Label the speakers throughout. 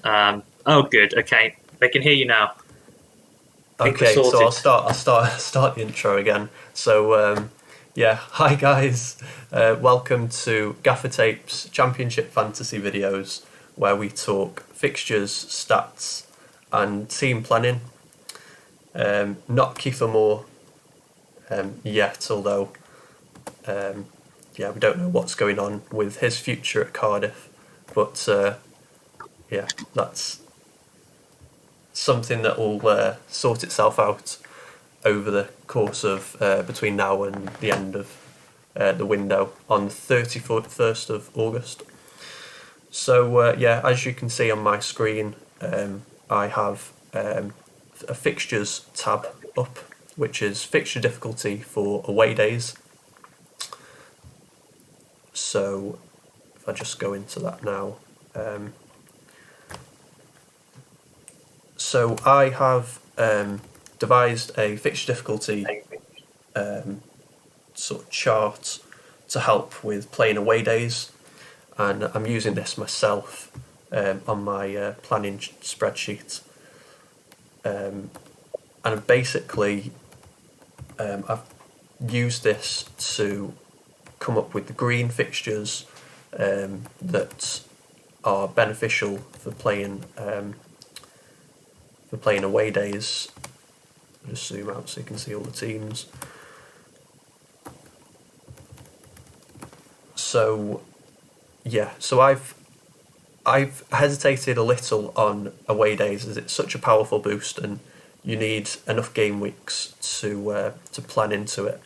Speaker 1: Oh, good. Okay, they can hear you now.
Speaker 2: Okay, so I'll start the intro again. So hi guys, welcome to Gaffr Tape's Championship Fantasy videos, where we talk fixtures, stats, and team planning. Not Kiefer Moore yet, although we don't know what's going on with his future at Cardiff, but that's something that will sort itself out over the course of between now and the end of the window on the 31st of August. So as you can see on my screen, I have a fixtures tab up, which is fixture difficulty for away days. So if I just go into that now. So I have devised a fixture difficulty sort of chart to help with playing away days, and I'm using this myself on my planning spreadsheet. And basically, I've used this to come up with the green fixtures that are beneficial for playing away days. I'll just zoom out so you can see all the teams. So I've hesitated a little on away days, as it's such a powerful boost, and you need enough game weeks to plan into it.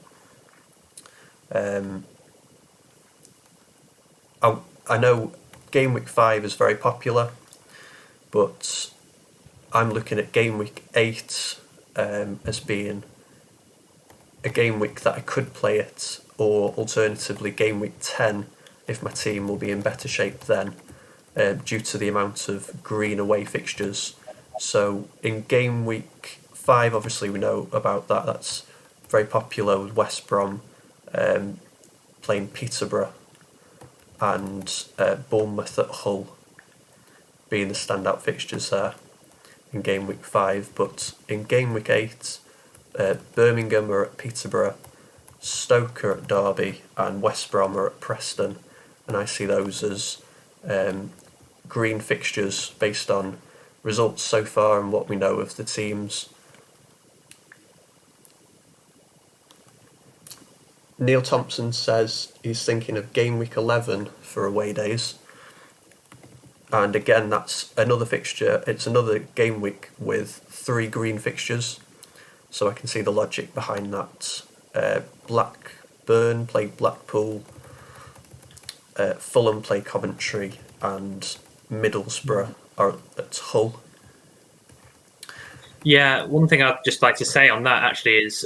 Speaker 2: I know game week 5 is very popular, but I'm looking at game week 8 as being a game week that I could play it, or alternatively game week 10 if my team will be in better shape then, due to the amount of green away fixtures. So in game week 5, obviously we know about that. That's very popular with West Brom playing Peterborough, and Bournemouth at Hull being the standout fixtures there in game week 5. But in game week 8, Birmingham are at Peterborough, Stoke are at Derby, and West Brom are at Preston, and I see those as green fixtures based on results so far and what we know of the teams. Neil Thompson says he's thinking of game week 11 for away days. And again, that's another fixture. It's another game week with 3 green fixtures. So I can see the logic behind that. Blackburn play Blackpool, Fulham play Coventry, and Middlesbrough are at Hull.
Speaker 1: Yeah, one thing I'd just like to say on that actually is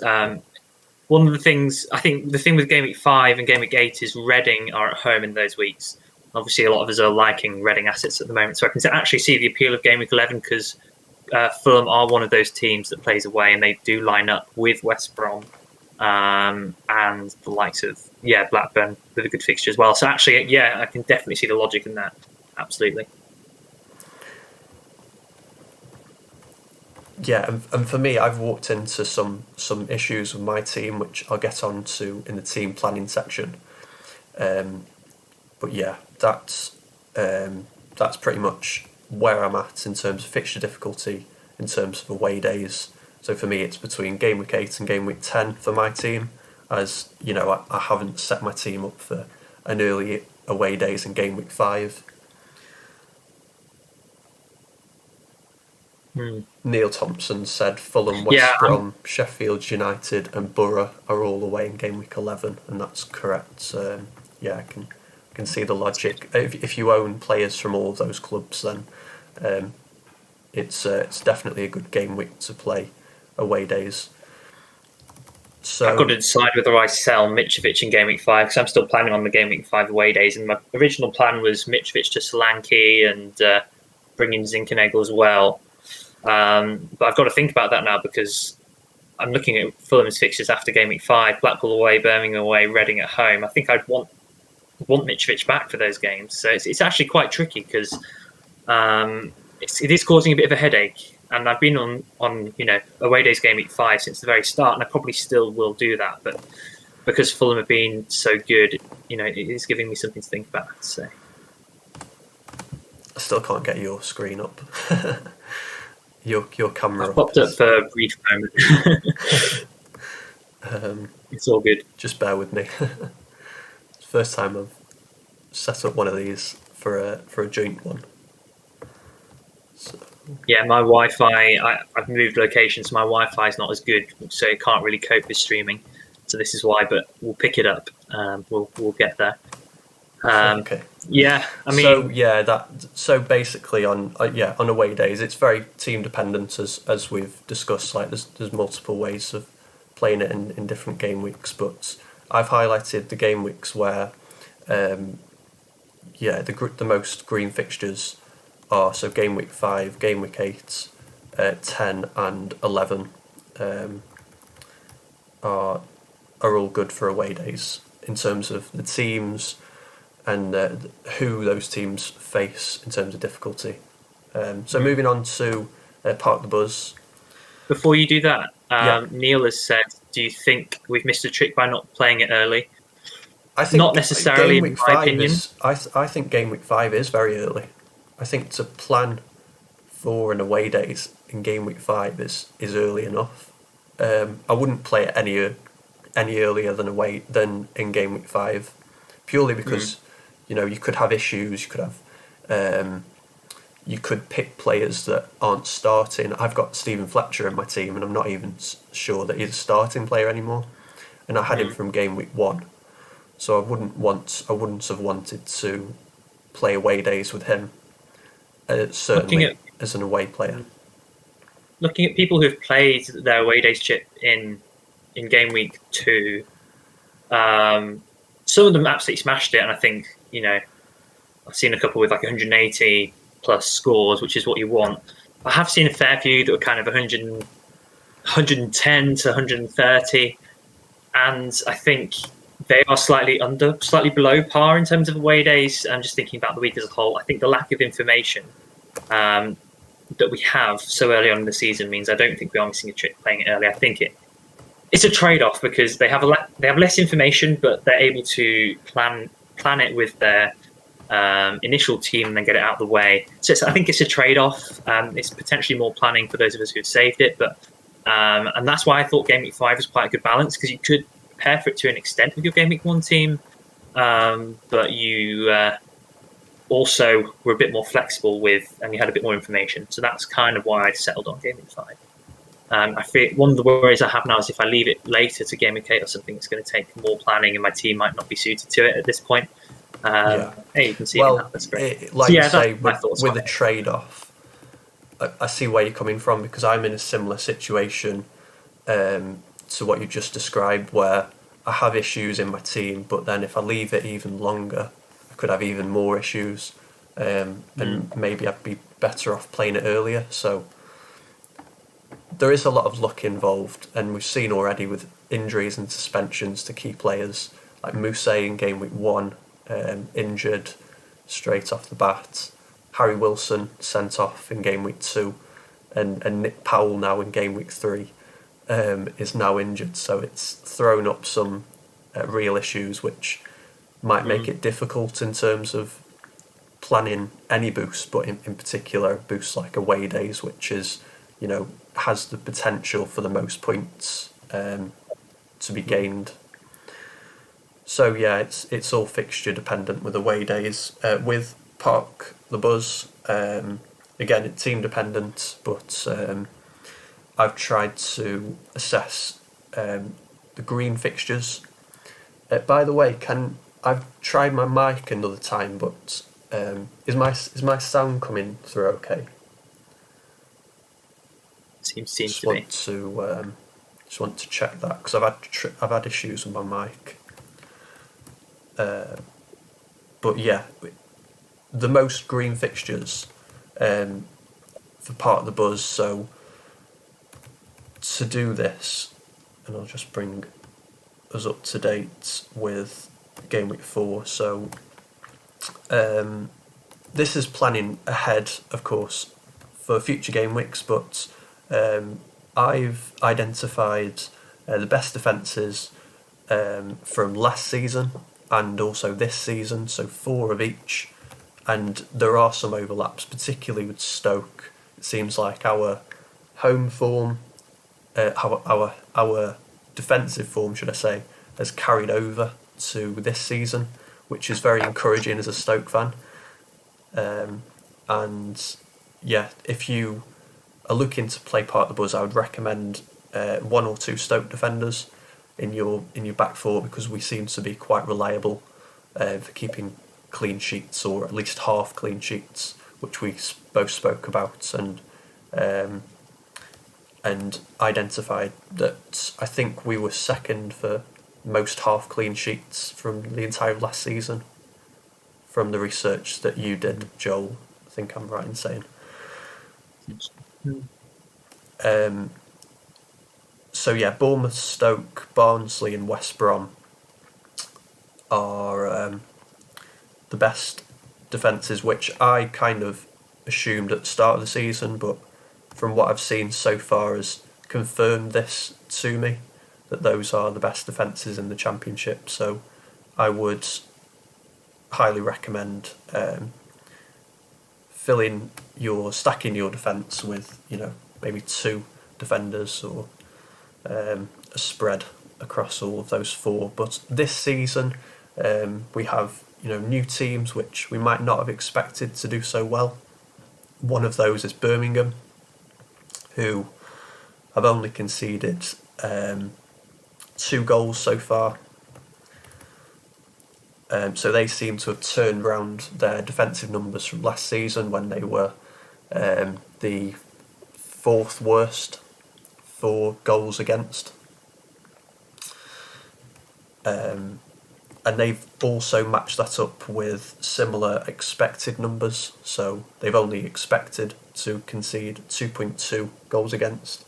Speaker 1: one of the things, I think the thing with Game Week 5 and Game Week 8 is Reading are at home in those weeks. Obviously, a lot of us are liking Reading assets at the moment, so I can actually see the appeal of Game Week 11, because Fulham are one of those teams that plays away, and they do line up with West Brom and the likes of Blackburn with a good fixture as well. So actually, I can definitely see the logic in that. Absolutely.
Speaker 2: Yeah, and for me, I've walked into some issues with my team, which I'll get on to in the team planning section. But yeah, that's pretty much where I'm at in terms of fixture difficulty, in terms of away days. So for me, it's between game week 8 and game week 10 for my team, as you know, I haven't set my team up for an early away days in game week 5. Neil Thompson said Fulham, West Brom, Sheffield United and Borough are all away in game week 11, and that's correct. I can see the logic. If you own players from all of those clubs, then it's definitely a good game week to play away days. So
Speaker 1: I've got to decide whether I sell Mitrovic in game week 5, because I'm still planning on the game week 5 away days, and my original plan was Mitrovic to Solanke and bring in Zinchenko as well. But I've got to think about that now, because I'm looking at Fulham's fixtures after game week 5: Blackpool away, Birmingham away, Reading at home. I think I'd want Mitrovic back for those games. So it's actually quite tricky, because it is causing a bit of a headache. And I've been on away days game week 5 since the very start, and I probably still will do that. But because Fulham have been so good, it is giving me something to think about. I have to say.
Speaker 2: I still can't get your screen up. your camera
Speaker 1: I've popped up for a brief moment. It's all good.
Speaker 2: Just bear with me. It's the first time I've set up one of these for a joint one. So.
Speaker 1: Yeah, my Wi-Fi. I've moved locations. So my Wi-Fi is not as good, so it can't really cope with streaming. So this is why. But we'll pick it up. We'll get there.
Speaker 2: Okay.
Speaker 1: Yeah, I mean.
Speaker 2: So basically on away days, it's very team dependent as we've discussed. Like there's multiple ways of playing it in different game weeks, but I've highlighted the game weeks where, the most green fixtures are so game week 5, game week 8, 10 and 11 are all good for away days in terms of the teams and who those teams face in terms of difficulty. So moving on to Park the Buzz.
Speaker 1: Before you do that, Neil has said, do you think we've missed a trick by not playing it early?
Speaker 2: I think
Speaker 1: not necessarily, in my opinion.
Speaker 2: I think game week 5 is very early. I think to plan for an away days in game week 5 is early enough. I wouldn't play it any earlier than in game week 5, purely because you could have issues. You could have you could pick players that aren't starting. I've got Stephen Fletcher in my team, and I'm not even sure that he's a starting player anymore. And I had him from game week 1, so I wouldn't have wanted to play away days with him. Certainly as an away player.
Speaker 1: Looking at people who've played their away days chip in game week 2, some of them absolutely smashed it, and I think I've seen a couple with like 180 plus scores, which is what you want. I have seen a fair few that were kind of 100, 110 to 130, and I think they are slightly below par in terms of away days. I'm just thinking about the week as a whole. I think the lack of information that we have so early on in the season means I don't think we are missing a trick playing it early. I think it's a trade-off because they have less information, but they're able to plan it with their initial team and then get it out of the way. So I think it's a trade-off. It's potentially more planning for those of us who've saved it, but and that's why I thought Game Week 5 was quite a good balance, because you could prepare for it to an extent with your Game Week 1 team, but you also were a bit more flexible and you had a bit more information. So that's kind of why I settled on Game Week 5. I feel one of the worries I have now is if I leave it later to Game Week 8 or something, it's going to take more planning and my team might not be suited to it at this point. Hey, you can see that's great.
Speaker 2: With a trade-off, I see where you're coming from, because I'm in a similar situation to what you just described, where I have issues in my team, but then if I leave it even longer, I could have even more issues, and maybe I'd be better off playing it earlier. So there is a lot of luck involved, and we've seen already with injuries and suspensions to key players, like Mousset in Game Week 1, injured straight off the bat. Harry Wilson sent off in Game Week 2, and Nick Powell now in Game Week 3 is now injured. So it's thrown up some real issues which might make it difficult in terms of planning any boost, but in particular boosts like away days, which is, has the potential for the most points to be gained. So yeah, it's all fixture dependent with away days. With Park the Buzz, again, it's team dependent, but I've tried to assess the green fixtures. By the way, I've tried my mic another time, but is my sound coming through okay?
Speaker 1: Seems to be.
Speaker 2: Just want to check that, because I've had issues with my mic. But yeah, the most green fixtures for Park the Buzz. So to do this, and I'll just bring us up to date with Game Week 4. So this is planning ahead, of course, for future game weeks, but I've identified the best defences from last season and also this season, so 4 of each. And there are some overlaps, particularly with Stoke. It seems like our home form, our defensive form, should I say, has carried over to this season, which is very encouraging as a Stoke fan. And yeah, if you are looking to play part of the buzz, I would recommend 1 or 2 Stoke defenders in your back four, because we seem to be quite reliable for keeping clean sheets, or at least half clean sheets, which we both spoke about and identified that I think we were second for most half clean sheets from the entire last season, from the research that you did, Joel. I think I'm right in saying. So yeah, Bournemouth, Stoke, Barnsley and West Brom are the best defences, which I kind of assumed at the start of the season, but from what I've seen so far has confirmed this to me, that those are the best defences in the Championship. So I would highly recommend stacking your defence with, maybe 2 defenders, or a spread across all of those 4. But this season we have new teams which we might not have expected to do so well. One of those is Birmingham, who have only conceded 2 goals so far. So they seem to have turned round their defensive numbers from last season, when they were the 4th worst for goals against. And they've also matched that up with similar expected numbers, so they've only expected to concede 2.2 goals against.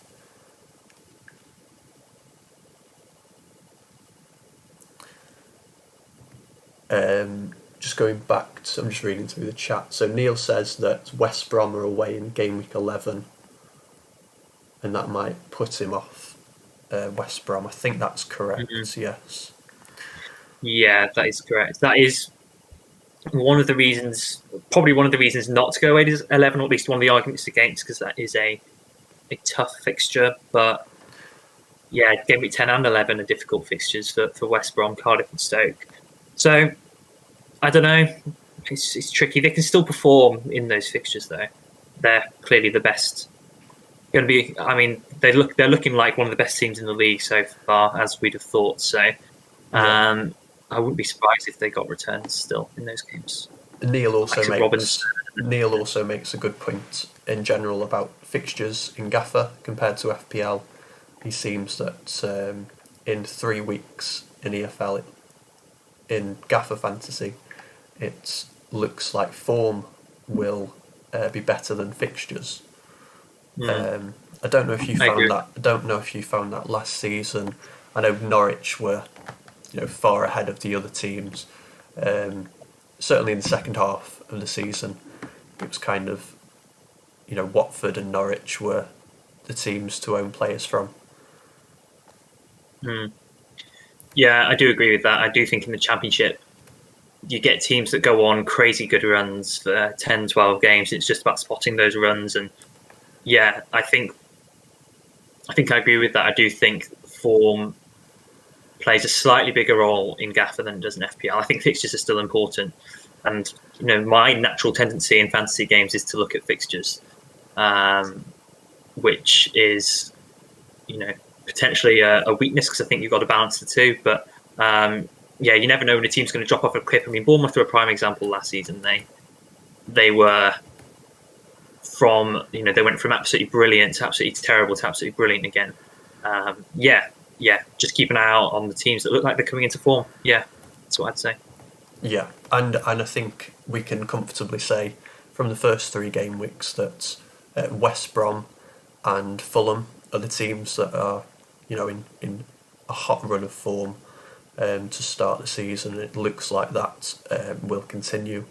Speaker 2: Just going back to, I'm just reading through the chat. So Neil says that West Brom are away in game week 11, and that might put him off West Brom. I think that's correct. Yes.
Speaker 1: Yeah, that is correct. That is one of the reasons not to go away to 11, or at least one of the arguments against, because that is a tough fixture. But yeah, game week 10 and 11 are difficult fixtures for West Brom, Cardiff and Stoke. So I don't know. It's tricky. They can still perform in those fixtures, though. They're clearly the best. Going to be. I mean, they're looking like one of the best teams in the league so far, as we'd have thought. So I wouldn't be surprised if they got returns still in those games.
Speaker 2: Neil also makes a good point in general about fixtures in Gaffr compared to FPL. He seems that in 3 weeks in EFL, in Gaffr Fantasy, it looks like form will be better than fixtures. I don't know if you found that. I don't know if you found that last season. I know Norwich were far ahead of the other teams. Certainly in the second half of the season, it was kind of, Watford and Norwich were the teams to own players from.
Speaker 1: Yeah, I do agree with that. I do think in the Championship, you get teams that go on crazy good runs for 10, 12 games. It's just about spotting those runs. And yeah, I think I agree with that. I do think form plays a slightly bigger role in Gaffr than it does in FPL. I think fixtures are still important, and my natural tendency in fantasy games is to look at fixtures, which is potentially a weakness, because I think you've got to balance the two. But you never know when a team's going to drop off a cliff. I mean, Bournemouth were a prime example last season. They were from they went from absolutely brilliant to absolutely terrible to absolutely brilliant again. Just keep an eye out on the teams that look like they're coming into form. Yeah, that's what I'd say.
Speaker 2: Yeah, and I think we can comfortably say from the first 3 game weeks that West Brom and Fulham are the teams that are, in a hot run of form to start the season. It looks like that will continue.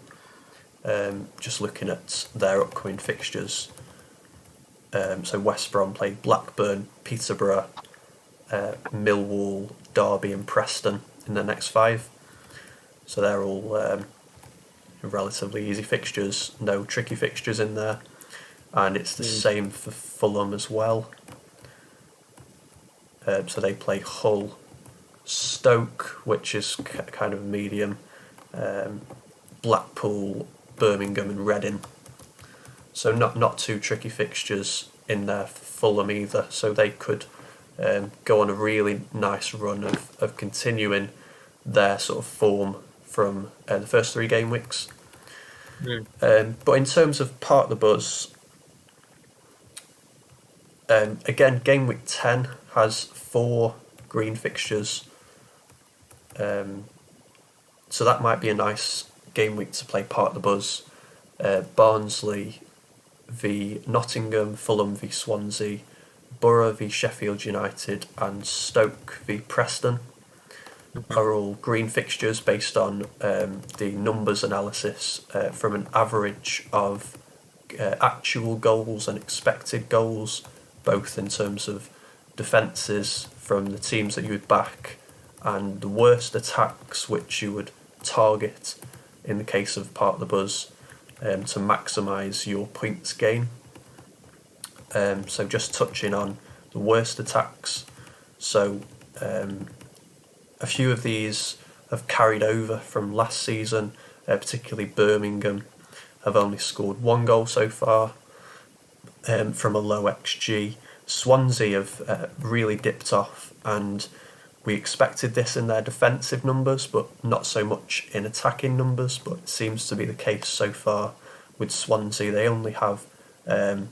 Speaker 2: Just looking at their upcoming fixtures, So West Brom play Blackburn, Peterborough, Millwall, Derby and Preston in the next 5. So they're all relatively easy fixtures, no tricky fixtures in there. And it's the same for Fulham as well. So they play Hull, Stoke, which is kind of medium, Blackpool, Birmingham and Reading. So not too tricky fixtures in there for Fulham either. So they could go on a really nice run of continuing their sort of form from the first 3 game weeks. But in terms of part of the buzz, again, game week 10 has 4 green fixtures. So that might be a nice game week to play part of the buzz. Barnsley v Nottingham, Fulham v Swansea, Borough v Sheffield United and Stoke v Preston are all green fixtures based on the numbers analysis from an average of actual goals and expected goals, both in terms of defences from the teams that you would back and the worst attacks which you would target in the case of part of the buzz to maximise your points gain. So just touching on the worst attacks. So a few of these have carried over from last season, particularly Birmingham have only scored 1 goal so far from a low XG. Swansea have really dipped off, and we expected this in their defensive numbers, but not so much in attacking numbers. But it seems to be the case so far with Swansea. They only have an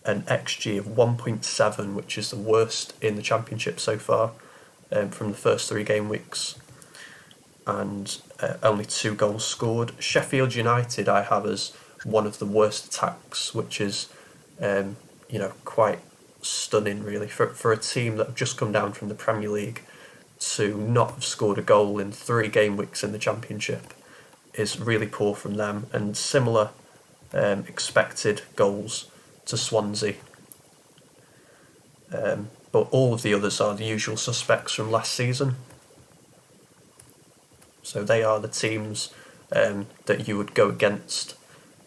Speaker 2: XG of 1.7, which is the worst in the Championship so far from the first 3 game weeks, and only 2 goals scored. Sheffield United I have as one of the worst attacks, which is quite stunning really for a team that have just come down from the Premier League to not have scored a goal in 3 game weeks in the Championship is really poor from them, and similar expected goals to Swansea. But all of the others are the usual suspects from last season. So they are the teams that you would go against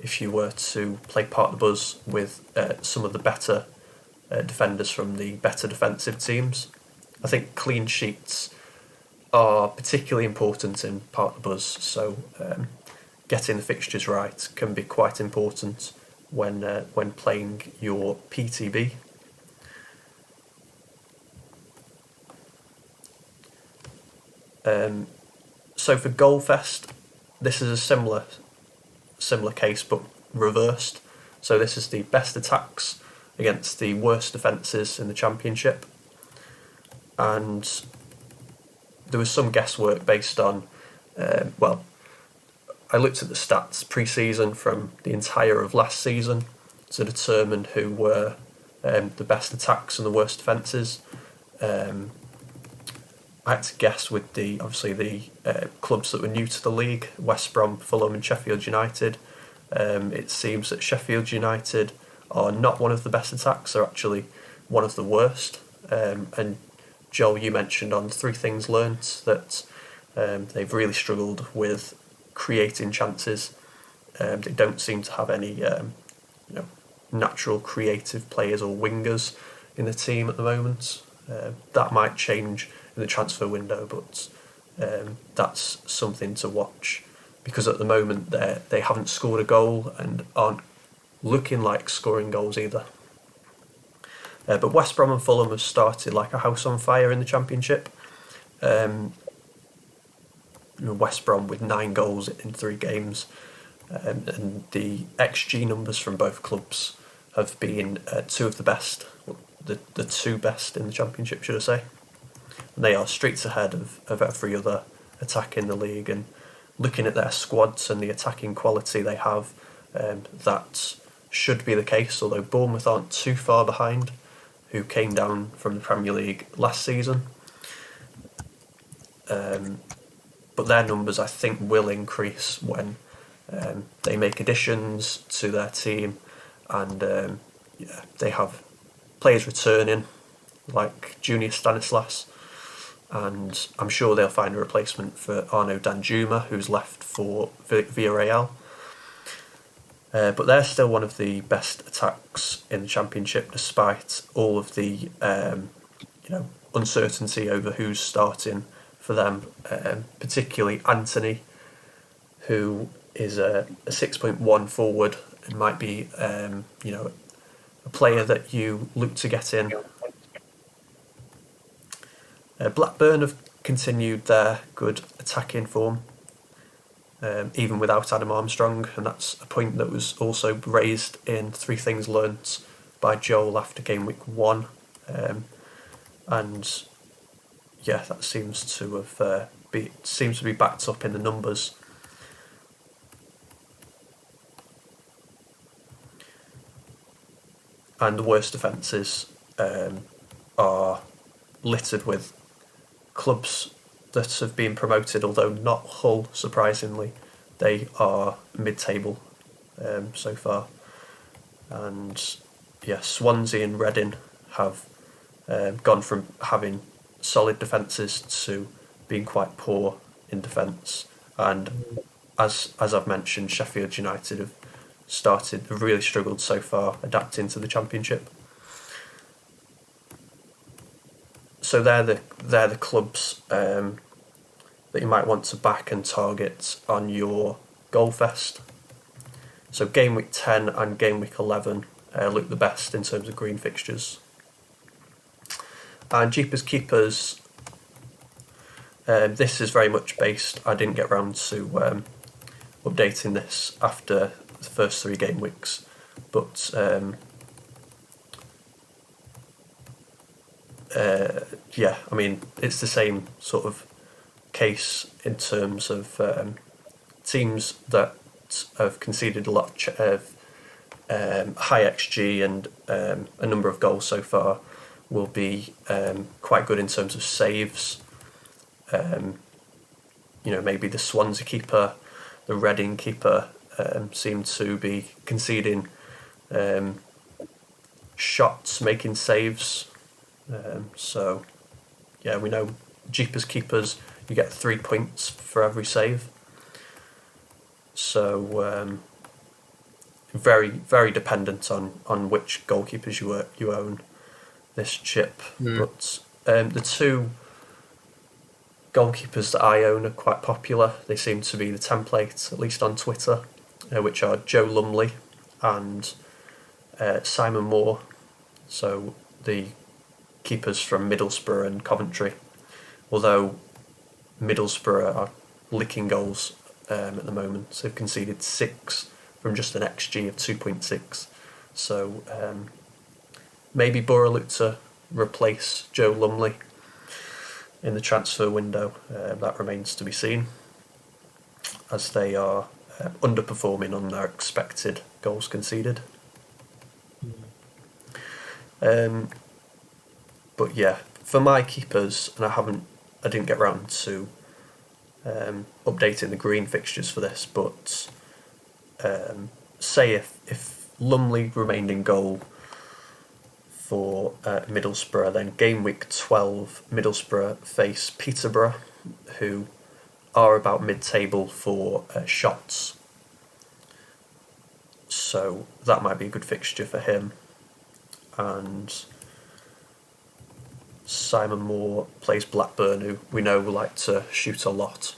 Speaker 2: if you were to play part of the buzz with some of the better defenders from the better defensive teams. I think clean sheets are particularly important in part of the buzz, so getting the fixtures right can be quite important when playing your PTB. So for Goalfest, this is a similar case but reversed. So this is the best attacks against the worst defences in the Championship, and there was some guesswork based on I looked at the stats pre-season from the entire of last season to determine who were the best attacks and the worst defences. I had to guess with the clubs that were new to the league, West Brom, Fulham and Sheffield United. It seems that Sheffield United are not one of the best attacks, they're actually one of the worst. And Joel, you mentioned on 3 Things Learnt that they've really struggled with creating chances. They don't seem to have any natural creative players or wingers in the team at the moment. That might change in the transfer window, but that's something to watch, because at the moment they haven't scored a goal and aren't looking like scoring goals either. But West Brom and Fulham have started like a house on fire in the Championship. West Brom with 9 goals in 3 games, and the XG numbers from both clubs have been 2 of the best, the 2 best in the Championship, should I say. And they are streets ahead of every other attack in the league, and looking at their squads and the attacking quality they have, that should be the case, although Bournemouth aren't too far behind, who came down from the Premier League last season. But their numbers, I think, will increase when they make additions to their team and they have players returning, like Junior Stanislas, and I'm sure they'll find a replacement for Arnaud Danjuma, who's left for Villarreal. But they're still one of the best attacks in the Championship, despite all of the uncertainty over who's starting for them, particularly Anthony, who is a 6.1 forward and might be a player that you look to get in. Blackburn have continued their good attacking form, even without Adam Armstrong, and that's a point that was also raised in Three Things Learnt by Joel after game week 1, and that seems to have be backed up in the numbers. And the worst defences are littered with clubs that have been promoted, although not Hull, surprisingly. They are mid-table so far. And Swansea and Reading have gone from having solid defences to being quite poor in defence. And as I've mentioned, Sheffield United have really struggled so far adapting to the Championship. So they're the clubs that you might want to back and target on your goal fest. So game week 10 and game week 11 look the best in terms of green fixtures. And Jeepers Keepers, this is very much based. I didn't get round to updating this after the first 3 game weeks, but I mean, it's the same sort of case in terms of teams that have conceded a lot of high XG and a number of goals so far will be quite good in terms of saves. Maybe the Swansea keeper, the Reading keeper seem to be conceding shots, making saves. We know Jeepers Keepers, you get 3 points for every save. So very, very dependent on which goalkeepers you own this chip. But the 2 goalkeepers that I own are quite popular. They seem to be the template, at least on Twitter, which are Joe Lumley and Simon Moore. So the keepers from Middlesbrough and Coventry, although Middlesbrough are licking goals at the moment. They've conceded 6 from just an XG of 2.6. So maybe Borough look to replace Joe Lumley in the transfer window. That remains to be seen, as they are underperforming on their expected goals conceded. But for my keepers, and I didn't get round to updating the green fixtures for this, but say if Lumley remained in goal for Middlesbrough, then game week 12 Middlesbrough face Peterborough, who are about mid-table for shots. So that might be a good fixture for him. And Simon Moore plays Blackburn, who we know like to shoot a lot.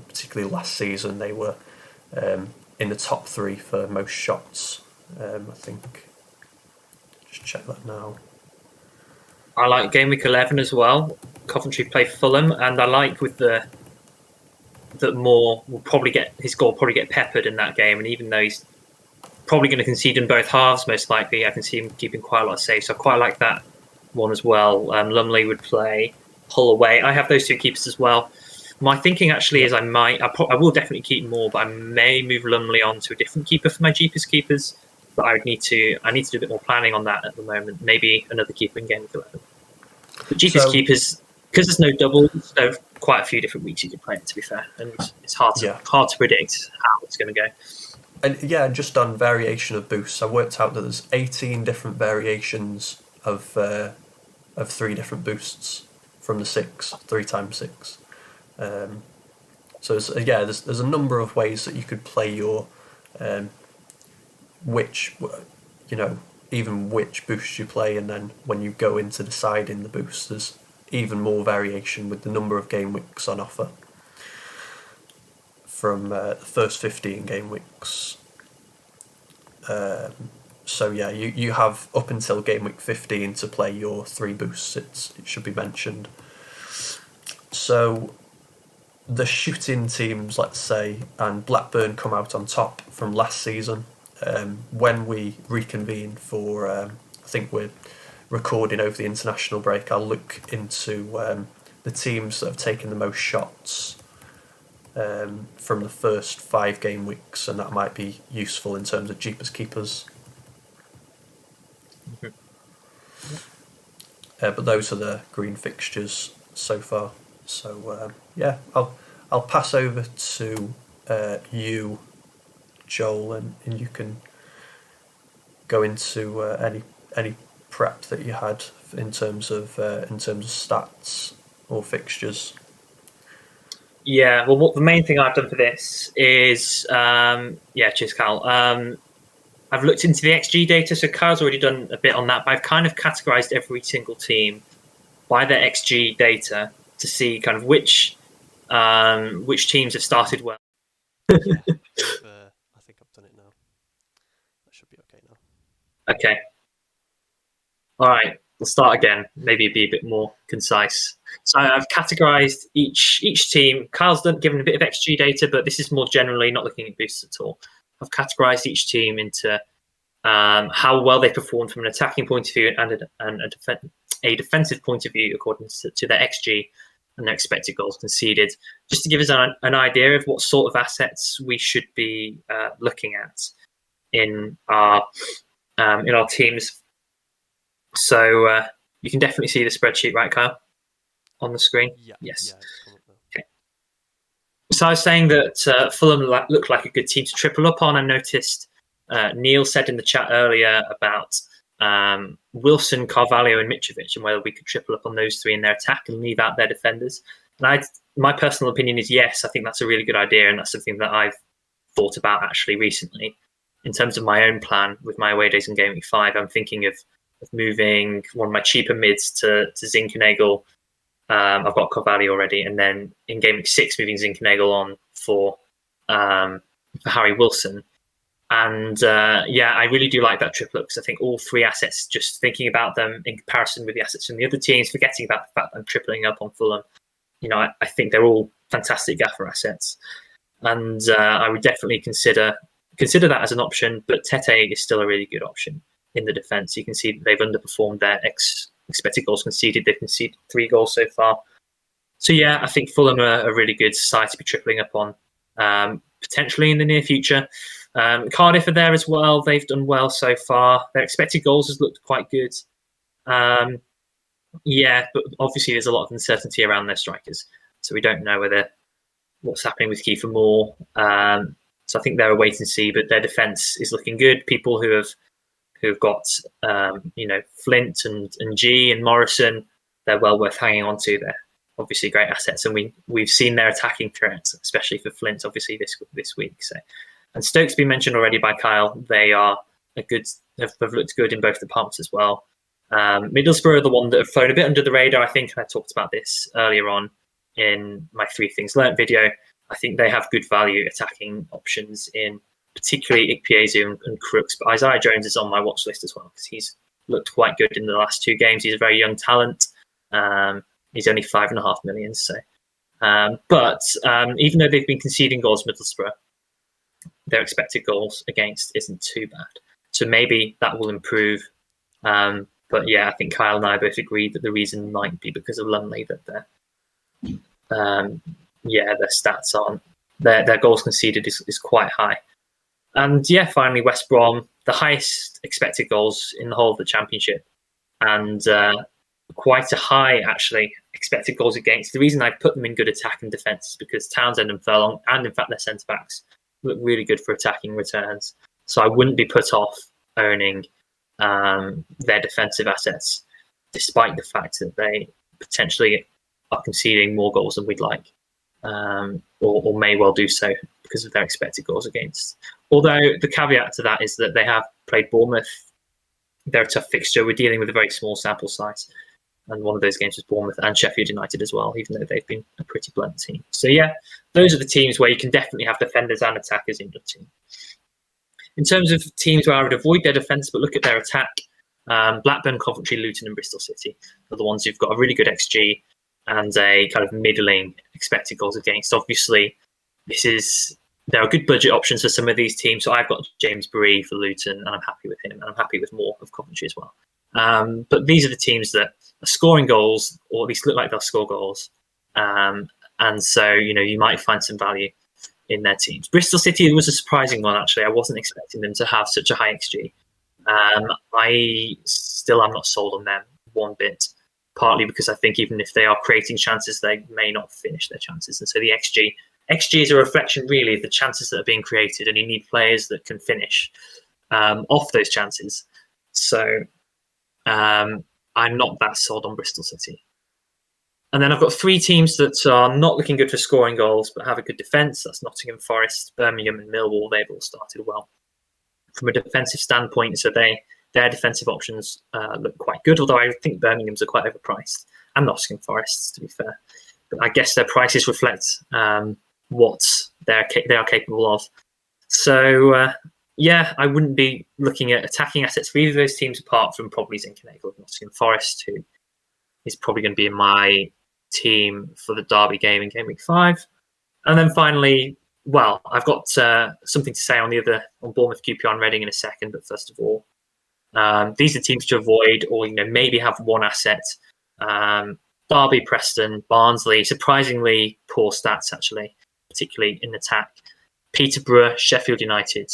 Speaker 2: Particularly last season, they were in the top 3 for most shots. I think. Just check that now.
Speaker 1: I like game week 11 as well. Coventry play Fulham, and I like with that Moore will probably get his goal, probably get peppered in that game. And even though he's probably going to concede in both halves, most likely, I can see him keeping quite a lot of saves. So I quite like that one as well. Lumley would play Hull away. I have those 2 keepers as well. My thinking actually is I will definitely keep Moore, but I may move Lumley on to a different keeper for my Jeepers Keepers. But I need to do a bit more planning on that at the moment. Maybe another keeper in game week 11. But Jeepers Keepers, because there's no double, so quite a few different weeks you can play it, to be fair, and it's hard to predict how it's going to go.
Speaker 2: And just on variation of boosts, I worked out that there's 18 different variations of 3 different boosts from the 3x6. So there's a number of ways that you could play your which boosts you play, and then when you go into deciding the boosts, there's even more variation with the number of game weeks on offer from the first 15 game weeks. You have up until game week 15 to play your 3 boosts. It should be mentioned. So the shooting teams, let's say, and Blackburn come out on top from last season. When we reconvene for, I think we're recording over the international break, I'll look into the teams that have taken the most shots from the first 5 game weeks, and that might be useful in terms of Jeepers Keepers.
Speaker 1: Mm-hmm.
Speaker 2: But those are the green fixtures so far. So I'll pass over to you, Joel, and you can go into any prep that you had in terms of stats or fixtures.
Speaker 1: Yeah, well, the main thing I've done for this is, cheers, Cal. I've looked into the XG data, so Kyle's already done a bit on that, but I've kind of categorised every single team by their XG data to see kind of which teams have started well.
Speaker 2: I think I've done it now. That should be okay now.
Speaker 1: Okay. All right, we'll start again. Maybe be a bit more concise. So I've categorised each team. Kyle's given a bit of XG data, but this is more generally not looking at boosts at all. I've categorised each team into how well they performed from an attacking point of view and a defensive point of view according to their XG and their expected goals conceded, just to give us an idea of what sort of assets we should be looking at in our teams. So you can definitely see the spreadsheet, right, Kyle, on the screen?
Speaker 2: Yeah.
Speaker 1: Yes.
Speaker 2: Yeah,
Speaker 1: okay. So I was saying that Fulham looked like a good team to triple up on. I noticed Neil said in the chat earlier about Wilson, Carvalho and Mitrovic, and whether we could triple up on those 3 in their attack and leave out their defenders. And my personal opinion is yes, I think that's a really good idea, and that's something that I've thought about actually recently. In terms of my own plan with my away days in Game Week 5, I'm thinking of moving one of my cheaper mids to Zinchenko. I've got Carvalho already, and then in Game Week 6, moving Zinchenko on for Harry Wilson. And I really do like that triplet because I think all 3 assets, just thinking about them in comparison with the assets from the other teams, forgetting about the fact that I'm tripling up on Fulham, I think they're all fantastic Gaffr assets. And I would definitely consider that as an option, but Tete is still a really good option in the defence. You can see that they've underperformed their expected goals conceded. They've conceded 3 goals so far. So I think Fulham are a really good side to be tripling up on, potentially in the near future. Cardiff are there as well. They've done well so far. Their expected goals has looked quite good. But obviously there's a lot of uncertainty around their strikers. So we don't know what's happening with Kiefer Moore. So I think they're a wait and see, but their defence is looking good. People who have got Flint and G and Morrison, they're well worth hanging on to. They're obviously great assets, and we've seen their attacking threats, especially for Flint, obviously this week. So, and Stoke's been mentioned already by Kyle. They are have looked good in both departments as well. Middlesbrough are the one that have flown a bit under the radar, I think. I talked about this earlier on in my 3 Things Learnt video. I think they have good value attacking options in particularly Ikpeazu and Crooks, but Isaiah Jones is on my watch list as well because he's looked quite good in the last 2 games. He's a very young talent. He's only 5.5 million. So, but even though they've been conceding goals, Middlesbrough, their expected goals against isn't too bad. So maybe that will improve. But I think Kyle and I both agree that the reason might be because of Lumley, that their stats aren't, their goals conceded is quite high. And finally West Brom, the highest expected goals in the whole of the Championship, and quite a high actually expected goals against. The reason I put them in good attack and defence is because Townsend and Furlong, and in fact their centre backs, look really good for attacking returns. So I wouldn't be put off owning their defensive assets, despite the fact that they potentially are conceding more goals than we'd like, or may well do so because of their expected goals against. Although the caveat to that is that they have played Bournemouth. They're a tough fixture. We're dealing with a very small sample size. And one of those games was Bournemouth and Sheffield United as well, even though they've been a pretty blunt team. So yeah, those are the teams where you can definitely have defenders and attackers in your team. In terms of teams where I would avoid their defence but look at their attack, Blackburn, Coventry, Luton and Bristol City are the ones who've got a really good XG and a kind of middling expected goals against. Obviously, there are good budget options for some of these teams. So I've got James Bree for Luton and I'm happy with him, and I'm happy with Moore of Coventry as well. But these are the teams that are scoring goals, or at least look like they'll score goals. And so, you might find some value in their teams. Bristol City was a surprising one, actually. I wasn't expecting them to have such a high XG. I still am not sold on them one bit, partly because I think even if they are creating chances, they may not finish their chances. And so the XG is a reflection, really, of the chances that are being created, and you need players that can finish off those chances. So I'm not that sold on Bristol City. And then I've got three teams that are not looking good for scoring goals, but have a good defence. That's Nottingham Forest, Birmingham and Millwall. They've all started well. From a defensive standpoint, so their defensive options look quite good, although I think Birmingham's are quite overpriced, and Nottingham Forest, to be fair. But I guess their prices reflect what they are capable of. So, I wouldn't be looking at attacking assets for either of those teams, apart from probably Zinchenko of Nottingham Forest, who is probably going to be in my team for the Derby game in Game Week 5. And then finally, I've got something to say on Bournemouth, QPR and Reading in a second, but first of all, these are teams to avoid, or maybe have one asset. Derby, Preston, Barnsley, surprisingly poor stats actually, particularly in attack. Peterborough, Sheffield United,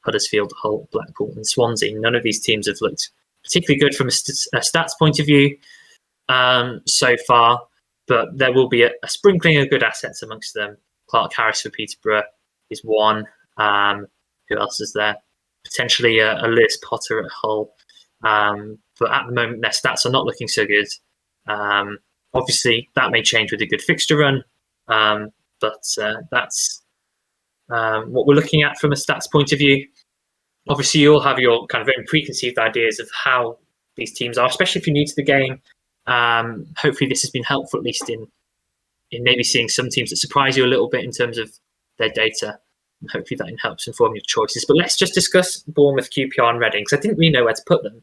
Speaker 1: Huddersfield, Hull, Blackpool and Swansea. None of these teams have looked particularly good from a stats point of view so far, but there will be a sprinkling of good assets amongst them. Clark Harris for Peterborough is one. Who else is there? Potentially a Lewis Potter at Hull. But at the moment, their stats are not looking so good. Obviously, that may change with a good fixture run. But that's what we're looking at from a stats point of view. Obviously, you all have your kind of own preconceived ideas of how these teams are, especially if you're new to the game. Hopefully, this has been helpful, at least in maybe seeing some teams that surprise you a little bit in terms of their data. And hopefully, that helps inform your choices. But let's just discuss Bournemouth, QPR, and Reading, because I didn't really know where to put them,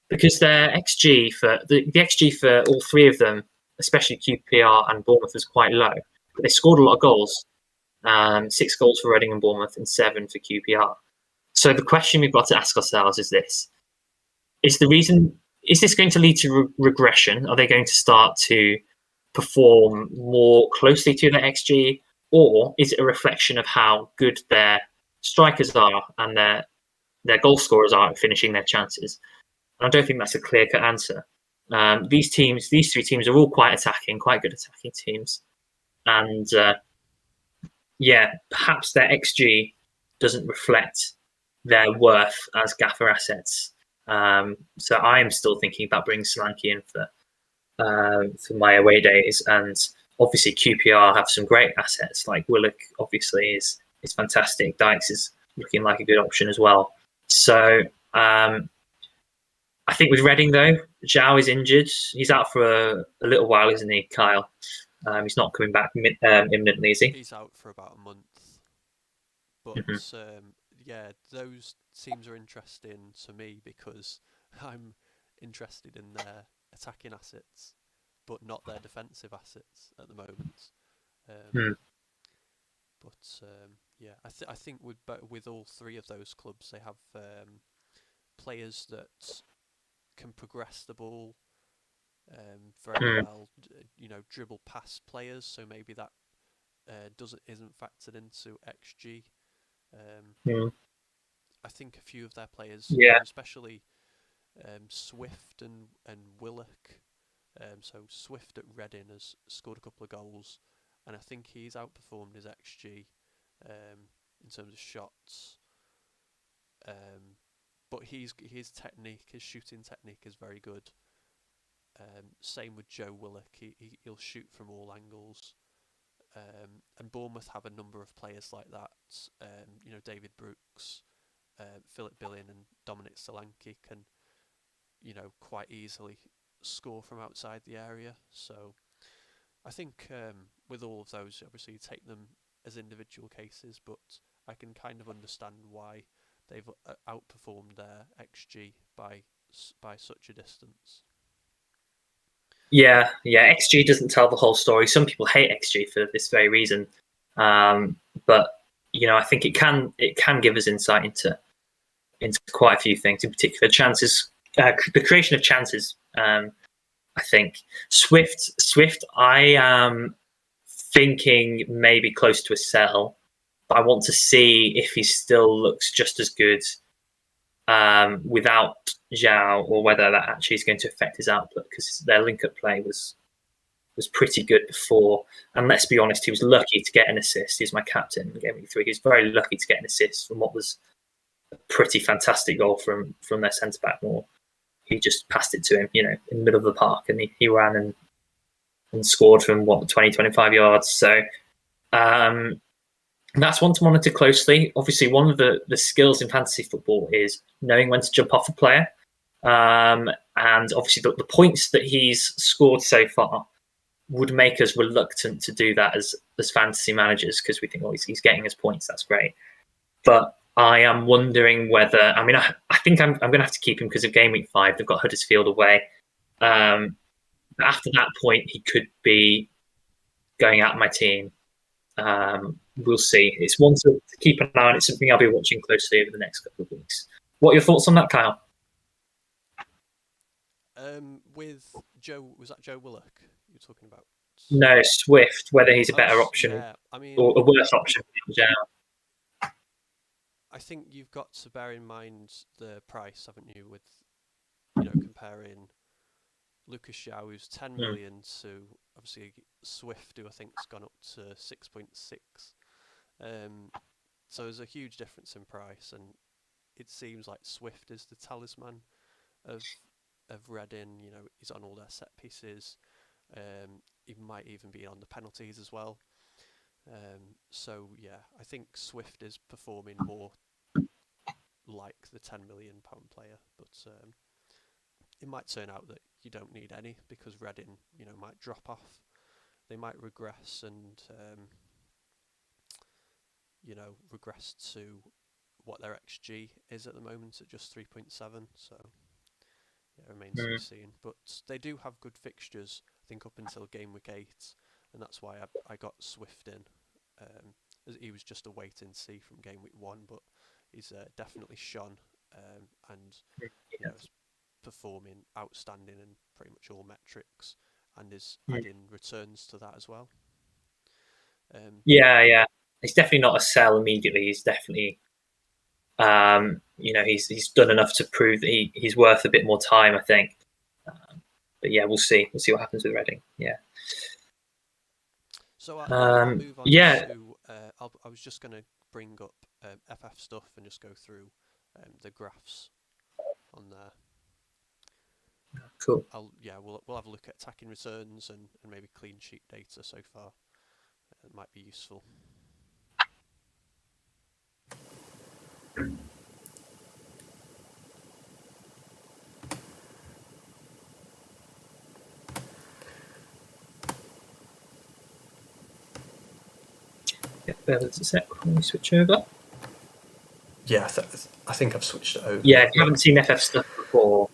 Speaker 1: because their XG for the XG for all three of them, especially QPR and Bournemouth, was quite low. But they scored a lot of goals. 6 goals for Reading and Bournemouth and 7 for QPR. So the question we've got to ask ourselves is this: is this going to lead to regression? Are they going to start to perform more closely to their XG, or is it a reflection of how good their strikers are and their goal scorers are at finishing their chances? And I don't think that's a clear-cut answer. These three teams are all quite good attacking teams, and perhaps their XG doesn't reflect their worth as Gaffr assets. So I am still thinking about bringing Solanke in for my away days, and obviously QPR have some great assets. Like Willock, obviously is fantastic. Dykes is looking like a good option as well. So I think with Reading though, Zhao is injured. He's out for a little while, isn't he, Kyle? He's not coming back imminently, is he?
Speaker 3: He's out for about a month. But those teams are interesting to me because I'm interested in their attacking assets, but not their defensive assets at the moment. I think with all three of those clubs, they have players that can progress the ball very well. Dribble past players, so maybe that isn't factored into XG. I think a few of their players, especially Swift and Willock. So Swift at Reading has scored a couple of goals, and I think he's outperformed his XG in terms of shots. But his technique, his shooting technique is very good. Same with Joe Willock. He'll shoot from all angles. And Bournemouth have a number of players like that. David Brooks, Philip Billing, and Dominic Solanke can, quite easily score from outside the area. So I think with all of those, obviously you take them as individual cases, but I can kind of understand why they've outperformed their XG by such a distance.
Speaker 1: Yeah, XG doesn't tell the whole story. Some people hate XG for this very reason, but I think it can give us insight into quite a few things. In particular, chances, the creation of chances. I think Swift. I am thinking maybe close to a sell, but I want to see if he still looks just as good without Zhao, or whether that actually is going to affect his output, because their link-up play was pretty good before. And let's be honest, he was lucky to get an assist. He's my captain in Game Week 3. He was very lucky to get an assist from what was a pretty fantastic goal from their centre-back. More, he just passed it to him, in the middle of the park, and he ran and scored from 20-25 yards. So that's one to monitor closely. Obviously, one of the skills in fantasy football is knowing when to jump off a player. And obviously, the points that he's scored so far would make us reluctant to do that as fantasy managers, because we think, he's getting us points. That's great. But I am wondering whether, I think I'm going to have to keep him because of Game Week 5. They've got Huddersfield away. After that point, he could be going out of my team. We'll see. It's one to keep an eye on. It's something I'll be watching closely over the next couple of weeks. What are your thoughts on that, Kyle?
Speaker 3: With Joe, was that Joe Willock you were talking about?
Speaker 1: No, Swift, whether he's a better option,
Speaker 3: yeah.
Speaker 1: or a worse option for Zhao.
Speaker 3: I think you've got to bear in mind the price, haven't you, with comparing Lucas Zhao, who's 10 million, to obviously Swift, who I think has gone up to 6.6. So there's a huge difference in price, and it seems like Swift is the talisman of Reading. He's on all their set pieces. He might even be on the penalties as well. So yeah, I think Swift is performing more like the £10 million player, but it might turn out that you don't need any, because Reading, might drop off. They might regress and regress to what their XG is at the moment, at just 3.7. So yeah, it remains to be seen. But they do have good fixtures, I think, up until Game Week 8, and that's why I got Swift in. He was just a wait and see from Game Week 1, but he's definitely shone, and is performing outstanding in pretty much all metrics, and is adding returns to that as well.
Speaker 1: Yeah. He's definitely not a sell immediately. He's definitely, he's done enough to prove that he's worth a bit more time, I think. But yeah, we'll see. We'll see what happens with Reading. Yeah.
Speaker 3: So I'll move on to. I was just going to bring up FF stuff and just go through the graphs on there.
Speaker 1: Cool.
Speaker 3: We'll have a look at attacking returns and maybe clean sheet data so far. It might be useful.
Speaker 1: Yeah, bear with us a sec before we switch over.
Speaker 2: Yeah, I think I've switched it over.
Speaker 1: Yeah, if you haven't seen FF stuff before,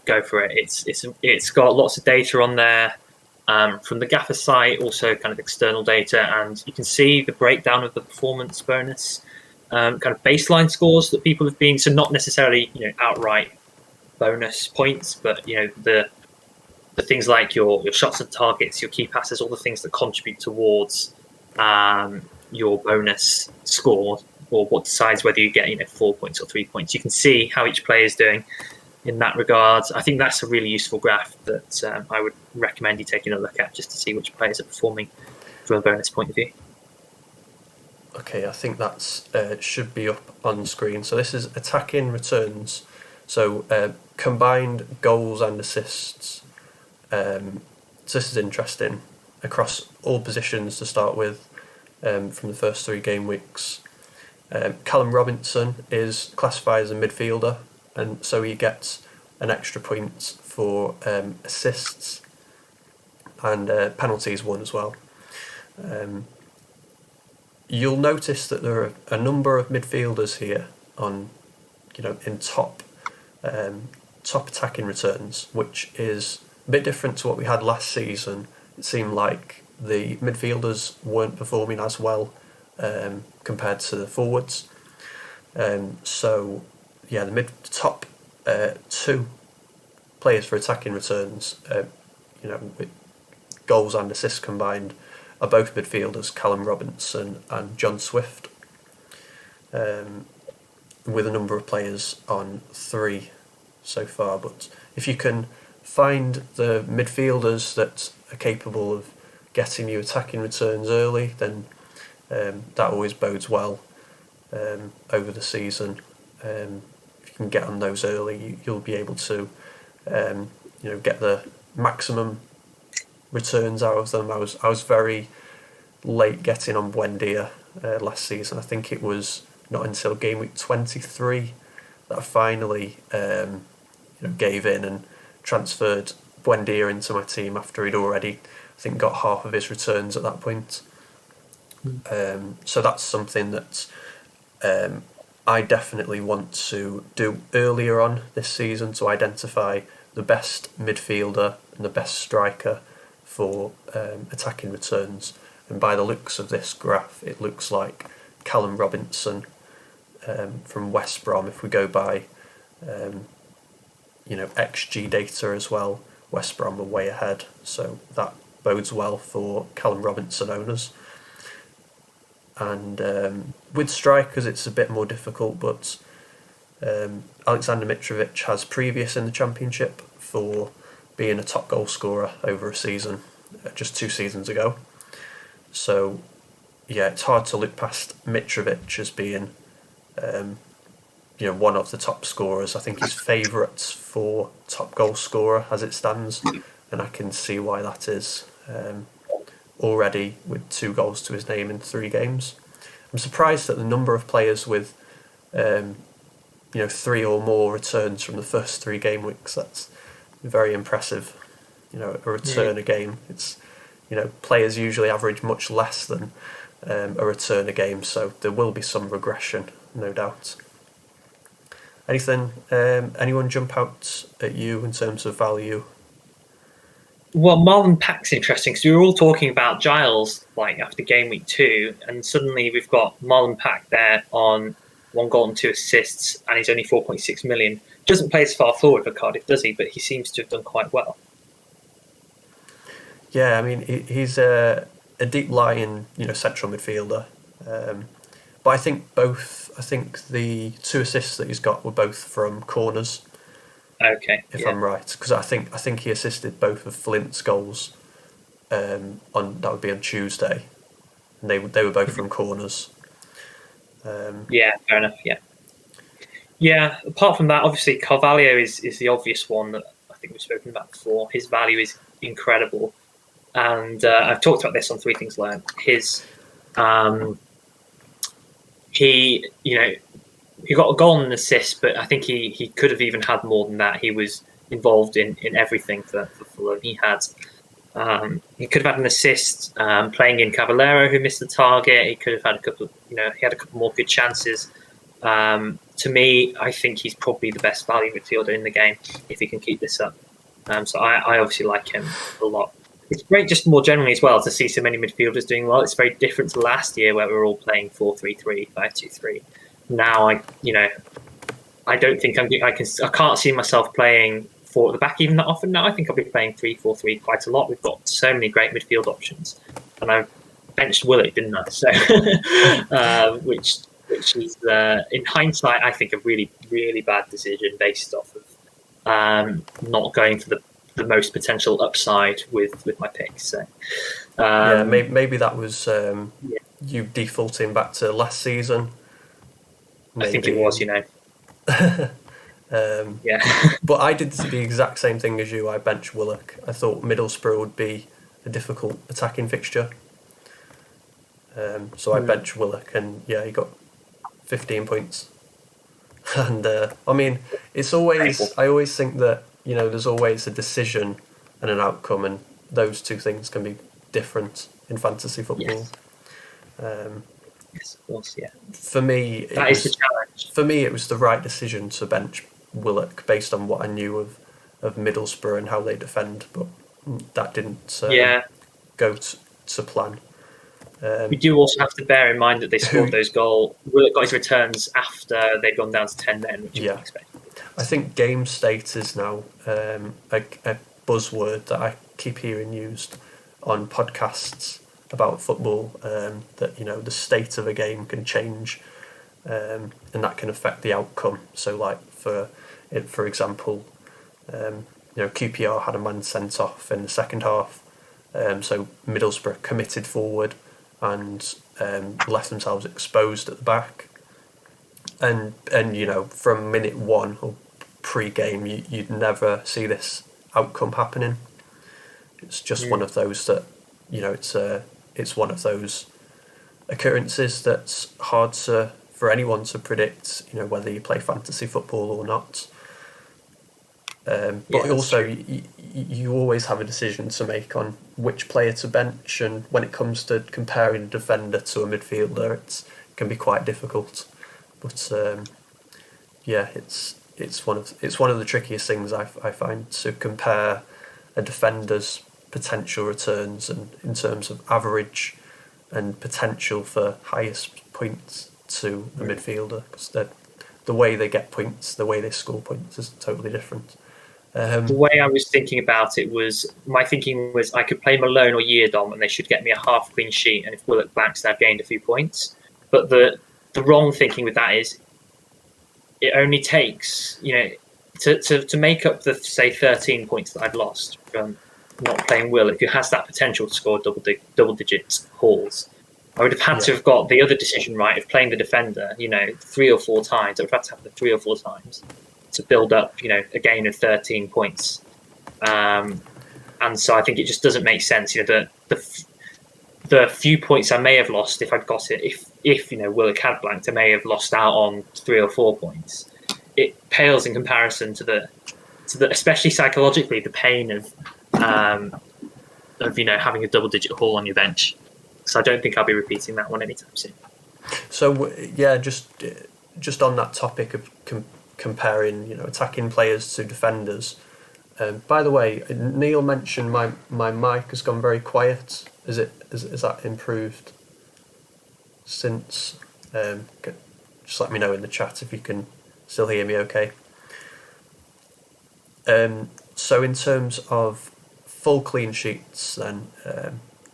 Speaker 1: go for it. It's got lots of data on there from the Gaffr site, also kind of external data, and you can see the breakdown of the performance bonus, kind of baseline scores that people have been. So not necessarily outright bonus points, but the things like your shots and targets, your key passes, all the things that contribute towards your bonus score, or what decides whether you get 4 points or 3 points. You can see how each player is doing in that regard. I think that's a really useful graph that I would recommend you taking a look at, just to see which players are performing from a bonus point of view.
Speaker 2: Okay, I think that's should be up on screen. So this is attacking returns. So combined goals and assists. So this is interesting across all positions to start with from the first 3 game weeks. Callum Robinson is classified as a midfielder, and so he gets an extra point for assists and penalties won as well. You'll notice that there are a number of midfielders here on, in top attacking returns, which is a bit different to what we had last season. It seemed like the midfielders weren't performing as well compared to the forwards. So, yeah, the top 2 players for attacking returns, with goals and assists combined, are both midfielders, Callum Robinson and John Swift, with a number of players on 3 so far. But if you can find the midfielders that are capable of getting you attacking returns early, then that always bodes well over the season. If you can get on those early, you'll be able to get the maximum returns out of them. I was very late getting on Buendia last season. I think it was not until game week 23 that I finally gave in and transferred Buendia into my team after he'd already, I think, got half of his returns at that point. So that's something that I definitely want to do earlier on this season, to identify the best midfielder and the best striker for attacking returns. And by the looks of this graph, it looks like Callum Robinson from West Brom. If we go by XG data as well, West Brom are way ahead, so that bodes well for Callum Robinson owners. And with strikers, it's a bit more difficult, but Alexander Mitrovic has previous in the Championship for being a top goal scorer over a season, just 2 seasons ago. So, yeah, it's hard to look past Mitrovic as being, one of the top scorers. I think he's favourite for top goal scorer as it stands, and I can see why that is. Already with 2 goals to his name in 3 games. I'm surprised at the number of players with 3 or more returns from the first 3 game weeks. That's very impressive. A return a game. It's players usually average much less than a return a game, so there will be some regression, no doubt. Anyone jump out at you in terms of value?
Speaker 1: Well, Marlon Pack's interesting because we were all talking about Giles after game week 2, and suddenly we've got Marlon Pack there on 1 goal and 2 assists, and he's only 4.6 million. Doesn't play as far forward for Cardiff, does he? But he seems to have done quite well.
Speaker 2: Yeah, I mean he's a deep lying central midfielder, but I think the 2 assists that he's got were both from corners.
Speaker 1: Okay,
Speaker 2: if I'm right, because I think he assisted both of Flint's goals on on Tuesday, and they were both from corners.
Speaker 1: Yeah, fair enough. Yeah. Apart from that, obviously Carvalho is the obvious one that I think we've spoken about before. His value is incredible, and I've talked about this on 3 Things Learned. He got a goal and an assist, but I think he could have even had more than that. He was involved in everything for Fulham. He could have had an assist playing in Cavallero, who missed the target. He could have had a couple. He had a couple more good chances. To me, I think he's probably the best value midfielder in the game if he can keep this up. So I obviously like him a lot. It's great just more generally as well to see so many midfielders doing well. It's very different to last year where we were all playing 4-3-3, 5-2-3. Now I don't think I can't see myself playing 4 at the back even that often. Now I think I'll be playing 3-4-3 quite a lot. We've got so many great midfield options, and I benched Willett, didn't I? So which is in hindsight I think a really, really bad decision based off of not going for the most potential upside with my picks. So
Speaker 2: maybe that was you defaulting back to last season?
Speaker 1: Maybe. I think it was, yeah.
Speaker 2: But I did the exact same thing as you. I benched Willock. I thought Middlesbrough would be a difficult attacking fixture. So I benched Willock, and yeah, he got 15 points. And I mean, it's always, I always think that, there's always a decision and an outcome, and those two things can be different in fantasy football.
Speaker 1: Yes, of course, yeah.
Speaker 2: For me,
Speaker 1: that is the challenge.
Speaker 2: For me, it was the right decision to bench Willock based on what I knew of Middlesbrough and how they defend, but that didn't go to plan.
Speaker 1: We do also have to bear in mind that they scored those goals. Willock got his returns after they'd gone down to 10 men, which is unexpected.
Speaker 2: I think game state is now a buzzword that I keep hearing used on podcasts about football, that the state of a game can change, and that can affect the outcome. So, like for example, QPR had a man sent off in the second half, so Middlesbrough committed forward and left themselves exposed at the back, and from minute one or pre-game, you'd never see this outcome happening. It's just one of those that it's one of those occurrences that's hard for anyone to predict, whether you play fantasy football or not. But also, you always have a decision to make on which player to bench, and when it comes to comparing a defender to a midfielder, it can be quite difficult. But it's one of the trickiest things I find, to compare a defender's potential returns and in terms of average and potential for highest points to a midfielder, because the way they get points, the way they score points is totally different.
Speaker 1: The way I was thinking about it was, my thinking was I could play Malone or Yeardom and they should get me a half clean sheet, and if Willock blanks, I've gained a few points. But the wrong thinking with that is, it only takes, to make up the, say, 13 points that I've lost from not playing Willock, who has that potential to score double-digit hauls. I would have had to have got the other decision right of playing the defender, 3 or 4 times. I would have had to have the 3 or 4 times to build up, a gain of 13 points. And so I think it just doesn't make sense. The few points I may have lost if I'd got it, if Willock had blanked, I may have lost out on 3 or 4 points. It pales in comparison to the especially psychologically, the pain of having a double-digit haul on your bench. So I don't think I'll be repeating that one anytime soon.
Speaker 2: So just on that topic of comparing, attacking players to defenders. By the way, Neil mentioned my mic has gone very quiet. Is that improved since? Just let me know in the chat if you can still hear me okay. So in terms of full clean sheets, then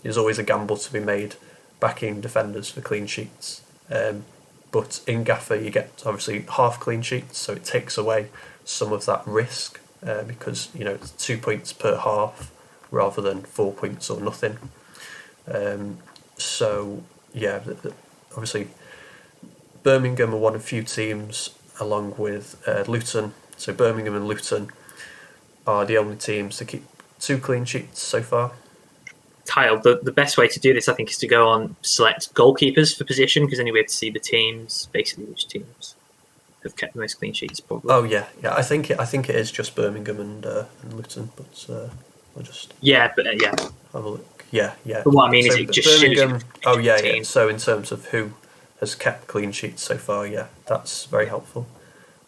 Speaker 2: there's always a gamble to be made backing defenders for clean sheets. But in Gaffr, you get obviously half clean sheets, so it takes away some of that risk, because it's 2 points per half rather than 4 points or nothing. Obviously Birmingham are one of few teams, along with Luton. So Birmingham and Luton are the only teams to keep 2 clean sheets so far.
Speaker 1: Kyle, the best way to do this, I think, is to go on select goalkeepers for position, because then you'll be able to see the teams, basically which teams have kept the most clean sheets. Probably.
Speaker 2: Oh yeah. I think it is just Birmingham and Luton, but I'll just
Speaker 1: have
Speaker 2: a look. Yeah.
Speaker 1: But what I mean is, it just
Speaker 2: Birmingham. Oh yeah. So in terms of who has kept clean sheets so far, that's very helpful.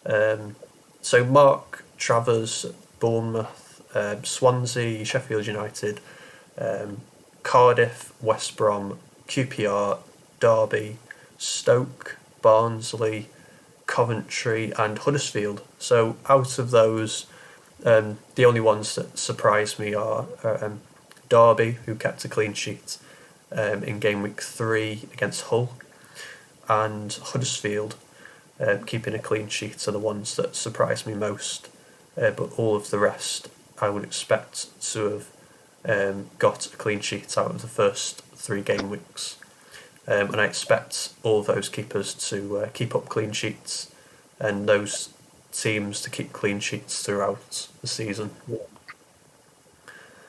Speaker 2: So Mark Travers, Bournemouth, Swansea, Sheffield United, Cardiff, West Brom, QPR, Derby, Stoke, Barnsley, Coventry and Huddersfield. So out of those, the only ones that surprised me are Derby, who kept a clean sheet in game week 3 against Hull, and Huddersfield keeping a clean sheet are the ones that surprised me most. But all of the rest I would expect to have got a clean sheet out of the first 3 game weeks. and I expect all those keepers to keep up clean sheets, and those teams to keep clean sheets throughout the season.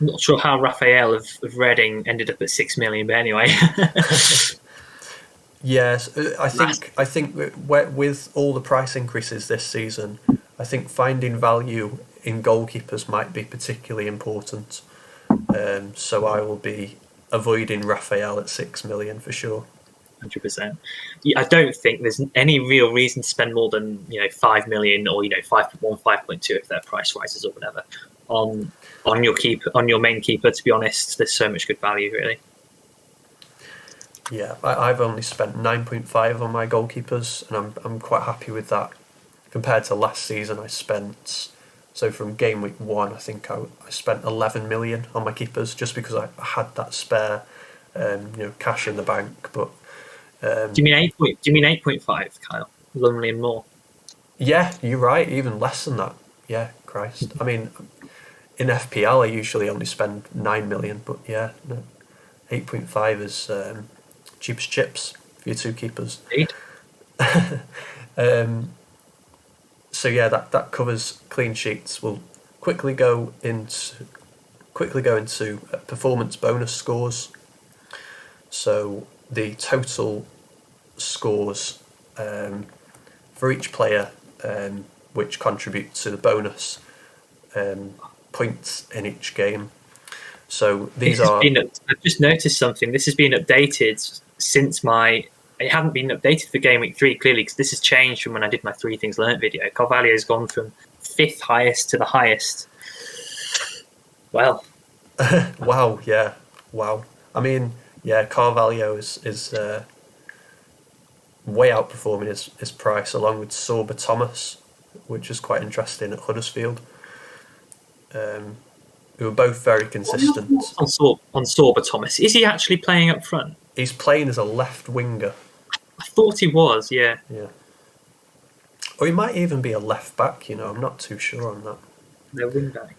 Speaker 1: I'm not sure how Raphael of Reading ended up at 6 million, but anyway.
Speaker 2: Yes, I think with all the price increases this season, I think finding value in goalkeepers might be particularly important. So I will be avoiding Raphael at 6 million for sure.
Speaker 1: 100%. Yeah, I don't think there's any real reason to spend more than 5 million or 5.1, 5.2 if their price rises or whatever on your main keeper. To be honest, there's so much good value really.
Speaker 2: Yeah, I've only spent 9.5 on my goalkeepers, and I'm quite happy with that. Compared to last season, I spent, so from game week 1, I think I spent 11 million on my keepers just because I had that spare, cash in the bank. But
Speaker 1: do you mean 8.5, Kyle? 11 million more?
Speaker 2: Yeah, you're right. Even less than that. Yeah, Christ. I mean, in FPL, I usually only spend 9 million, but yeah, no, 8.5 is cheap as chips for your two keepers.
Speaker 1: Indeed.
Speaker 2: So yeah, that covers clean sheets. We'll quickly go into performance bonus scores. So the total scores for each player, which contribute to the bonus points in each game. So these are.
Speaker 1: I've just noticed something. This has been updated since it hadn't been updated for game week 3 clearly because this has changed from when I did my 3 things learnt video. Carvalho's gone from 5th highest to the highest. Well,
Speaker 2: wow, yeah, wow. I mean, yeah, Carvalho is way outperforming his price, along with Sorba Thomas, which is quite interesting at Huddersfield. Who are both very consistent.
Speaker 1: On Sorba Thomas, is he actually playing up front?
Speaker 2: He's playing as a left winger.
Speaker 1: I thought he was, yeah.
Speaker 2: Yeah. Or he might even be a left back, I'm not too sure on that.
Speaker 1: No, wing back.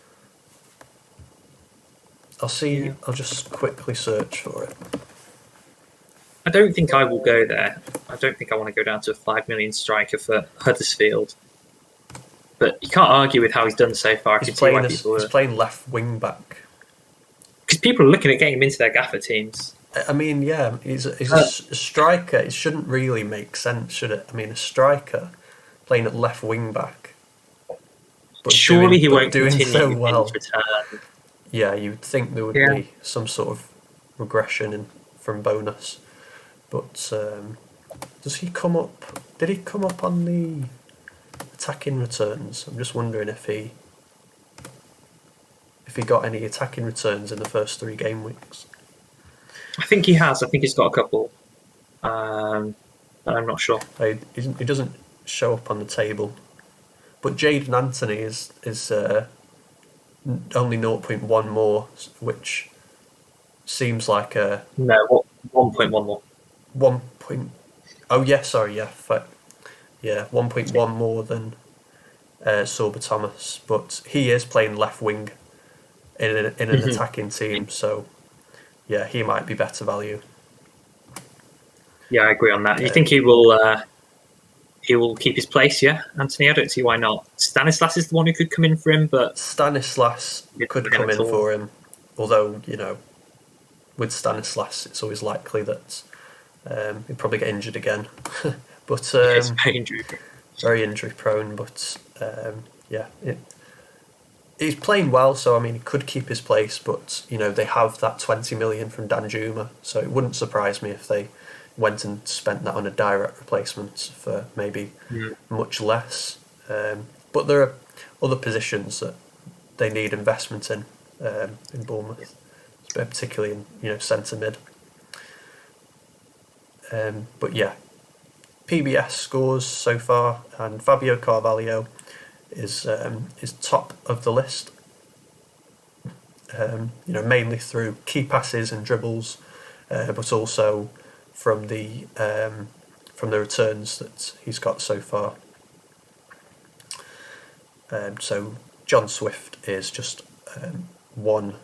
Speaker 2: I'll just quickly search for it.
Speaker 1: I don't think I will go there. I don't think I want to go down to a 5 million striker for Huddersfield. But you can't argue with how he's done so far.
Speaker 2: He's playing left wing back.
Speaker 1: Because people are looking at getting him into their Gaffr teams.
Speaker 2: I mean, yeah, he's a striker. It shouldn't really make sense, should it? I mean, a striker playing at left wing back.
Speaker 1: But surely he won't continue
Speaker 2: so well.
Speaker 1: His return.
Speaker 2: Yeah, you'd think there would be some sort of regression from bonus. But does he come up? Did he come up on the attacking returns? I'm just wondering if he got any attacking returns in the first 3 game weeks.
Speaker 1: I think he has. I think he's got a couple. But I'm not sure.
Speaker 2: He doesn't show up on the table. But Jadon Anthony is only 0.1 more, which seems like a...
Speaker 1: No, 1.1 more.
Speaker 2: 1. Oh, yeah, sorry, yeah. 1.1 more than Sorba Thomas. But he is playing left wing in an attacking team, so yeah, he might be better value.
Speaker 1: Yeah, I agree on that. You think he will keep his place, yeah, Anthony? I don't see why not. Stanislas is the one who could come in for him, but...
Speaker 2: Stanislas could come in for him, although, with Stanislas, it's always likely that he'll probably get injured again. But very injury prone, but he's playing well, so I mean he could keep his place, but they have that 20 million from Danjuma, so it wouldn't surprise me if they went and spent that on a direct replacement for maybe much less. But there are other positions that they need investment in Bournemouth, particularly in centre mid. But yeah, PBS scores so far, and Fabio Carvalho is top of the list. Mainly through key passes and dribbles, but also from the returns that he's got so far. So John Swift is just one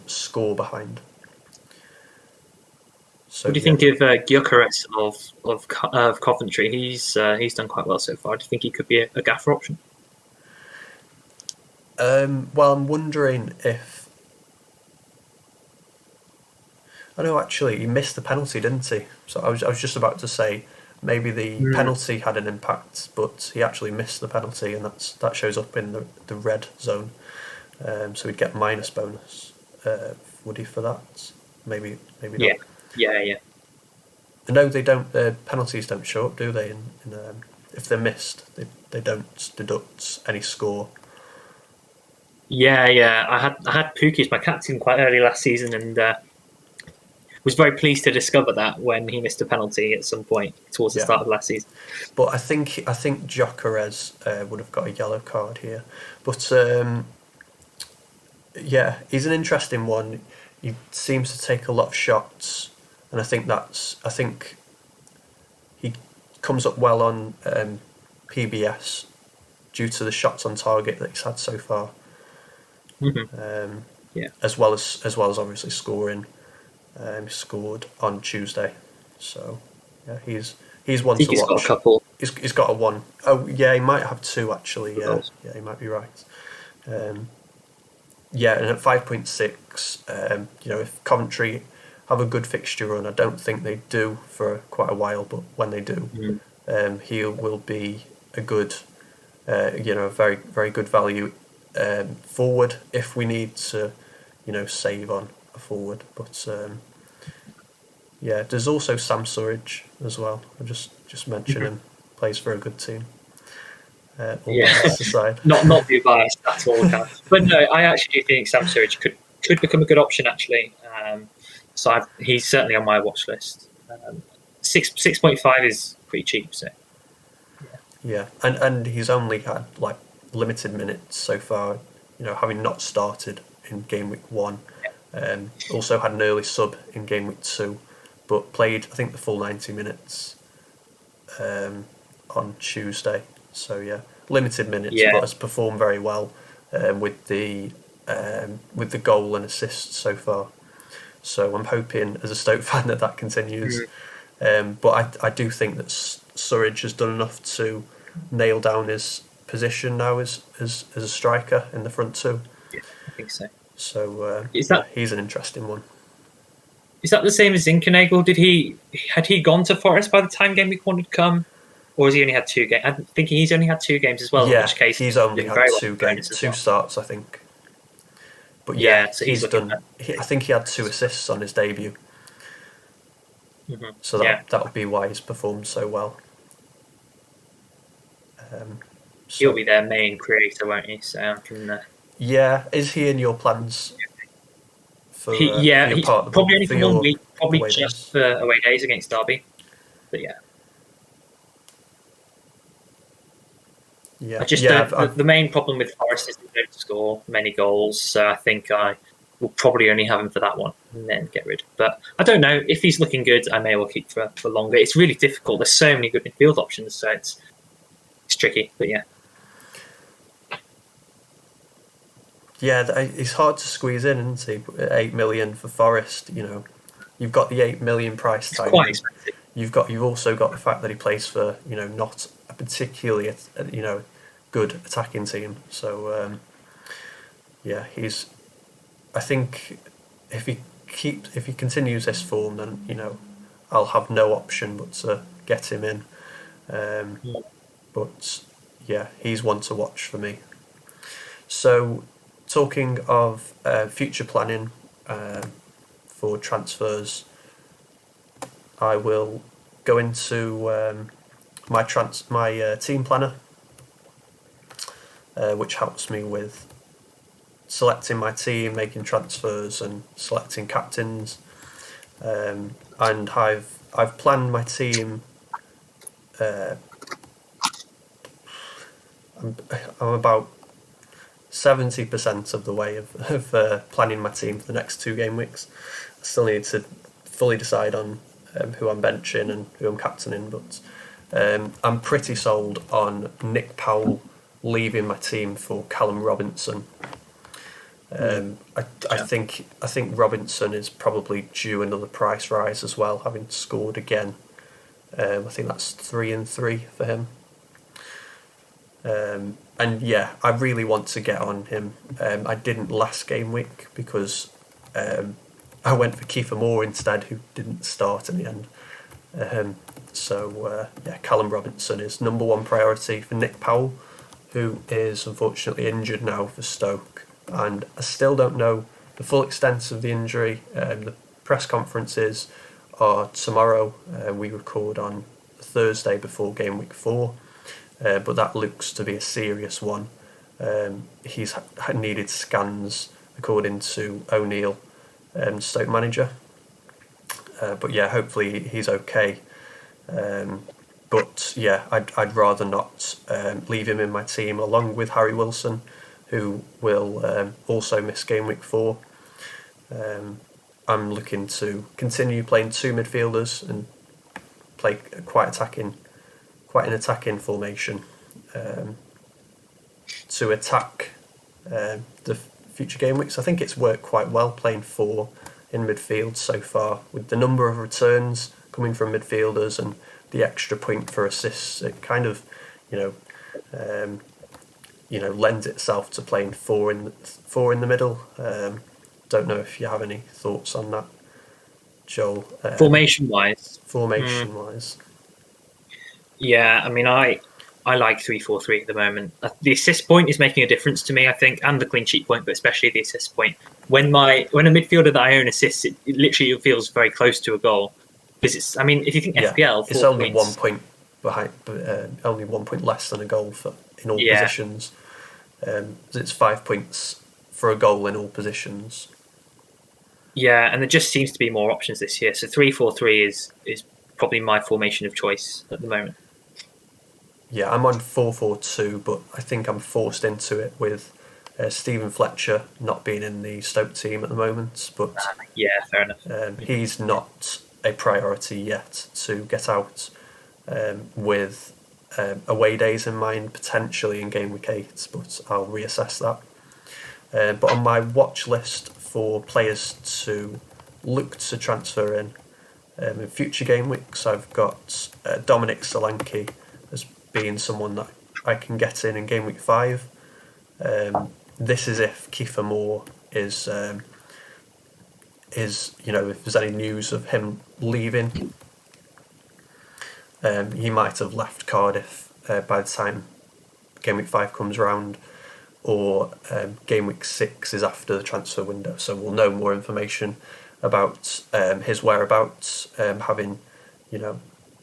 Speaker 2: score behind. So
Speaker 1: What do you think of Gyökeres of Coventry? He's done quite well so far. Do you think he could be a Gaffr option?
Speaker 2: Well, I'm wondering if I know actually he missed the penalty, didn't he? So I was just about to say maybe the penalty had an impact, but he actually missed the penalty, and that shows up in the red zone. So he'd get minus bonus. Would he for that? Maybe not.
Speaker 1: Yeah.
Speaker 2: No, they don't. Penalties don't show up, do they? If they're missed, they don't deduct any score.
Speaker 1: Yeah. I had Pookie as my captain quite early last season, and was very pleased to discover that when he missed a penalty at some point towards the start of last season.
Speaker 2: But I think Gyökeres would have got a yellow card here. But he's an interesting one. He seems to take a lot of shots, and I think he comes up well on PBS due to the shots on target that he's had so far. As well as obviously scoring. He scored on Tuesday, so yeah, he's one to watch.
Speaker 1: He's got a couple.
Speaker 2: He's got a one. Oh yeah, he might have two actually. Yeah, he might be right. And at 5.6, if Coventry have a good fixture run, I don't think they do for quite a while, but when they do, he will be a good, a very very good value forward if we need to, save on a forward. But there's also Sam Surridge as well. I'll just mention him. Plays for a good team. Aside.
Speaker 1: not be biased at all, but no, I actually think Sam Surridge could become a good option actually. So he's certainly on my watch list. 6.5 is pretty cheap, so
Speaker 2: yeah, and he's only had like limited minutes so far. Having not started in game week 1. Also had an early sub in game week 2, but played I think the full 90 minutes on Tuesday. So limited minutes, but has performed very well with the goal and assists so far. So I'm hoping as a Stoke fan that continues. But I do think that Surridge has done enough to nail down his position now as a striker in the front two.
Speaker 1: Yeah, I think so.
Speaker 2: So he's an interesting one.
Speaker 1: Is that the same as Zinkenagel? Had he gone to Forest by the time game week 1 had come, or has he only had 2 games? I'm thinking he's only had 2 games as well.
Speaker 2: Yeah,
Speaker 1: in which case
Speaker 2: he's only had 2 games, 2 starts, I think. But so he's done. I think he had 2 assists on his debut. So that would be why he's performed so well.
Speaker 1: He'll be their main creator, won't he? So
Speaker 2: yeah, is he in your plans? For,
Speaker 1: he's probably only for 1 week, probably just
Speaker 2: days.
Speaker 1: for away days against Derby. But the main problem with Forest is they don't score many goals, so I think I will probably only have him for that one and then get rid. But I don't know, if he's looking good, I may well keep for longer. It's really difficult. There's so many good midfield options, so it's tricky. But
Speaker 2: it's hard to squeeze in, isn't he? 8 million for Forest. You've got the 8 million price tag.
Speaker 1: Quite expensive.
Speaker 2: You've also got the fact that he plays for not a particularly good attacking team. So he's. I think if he continues this form, then I'll have no option but to get him in. But he's one to watch for me. So talking of future planning for transfers, I will go into my team planner, which helps me with selecting my team, making transfers, and selecting captains. And I've planned my team. I'm about 70% of the way of planning my team for the next 2 game weeks. I still need to fully decide on who I'm benching and who I'm captaining, but I'm pretty sold on Nick Powell leaving my team for Callum Robinson. I think Robinson is probably due another price rise as well, having scored again. I think that's 3 and 3 for him. And yeah, I really want to get on him. I didn't last game week because I went for Kiefer Moore instead, who didn't start in the end. So Callum Robinson is number one priority for Nick Powell, who is unfortunately injured now for Stoke. And I still don't know the full extent of the injury. The press conferences are tomorrow. We record on Thursday before game week 4. But that looks to be a serious one. He's needed scans, according to O'Neill, Stoke manager. But yeah, hopefully he's okay. But yeah, I'd rather not leave him in my team along with Harry Wilson, who will also miss game week 4. I'm looking to continue playing 2 midfielders and play quite an attacking formation to attack the future game weeks. I think it's worked quite well playing 4 in midfield so far, with the number of returns coming from midfielders and the extra point for assists. It kind of, lends itself to playing 4 in the middle. Don't know if you have any thoughts on that, Joel.
Speaker 1: Formation wise. Yeah, I mean, I like 3-4-3 at the moment. The assist point is making a difference to me, I think, and the clean sheet point, but especially the assist point. When a midfielder that I own assists, it literally feels very close to a goal. Because it's, I mean, if you think FPL,
Speaker 2: it's only 1 point behind, only 1 point less than a goal in all positions. It's 5 points for a goal in all positions.
Speaker 1: Yeah, and there just seems to be more options this year. So 3-4-3 is probably my formation of choice at the moment.
Speaker 2: Yeah, I'm on 4-4-2, but I think I'm forced into it with Stephen Fletcher not being in the Stoke team at the moment. But
Speaker 1: yeah, fair enough.
Speaker 2: He's not a priority yet to get out, with away days in mind, potentially in game week 8, but I'll reassess that. But on my watch list for players to look to transfer in future game weeks, I've got Dominic Solanke as being someone that I can get in game week 5. This is if Kiefer Moore is if there's any news of him leaving. He might have left Cardiff by the time game week 5 comes round, or game week 6 is after the transfer window, so we'll know more information about his whereabouts, having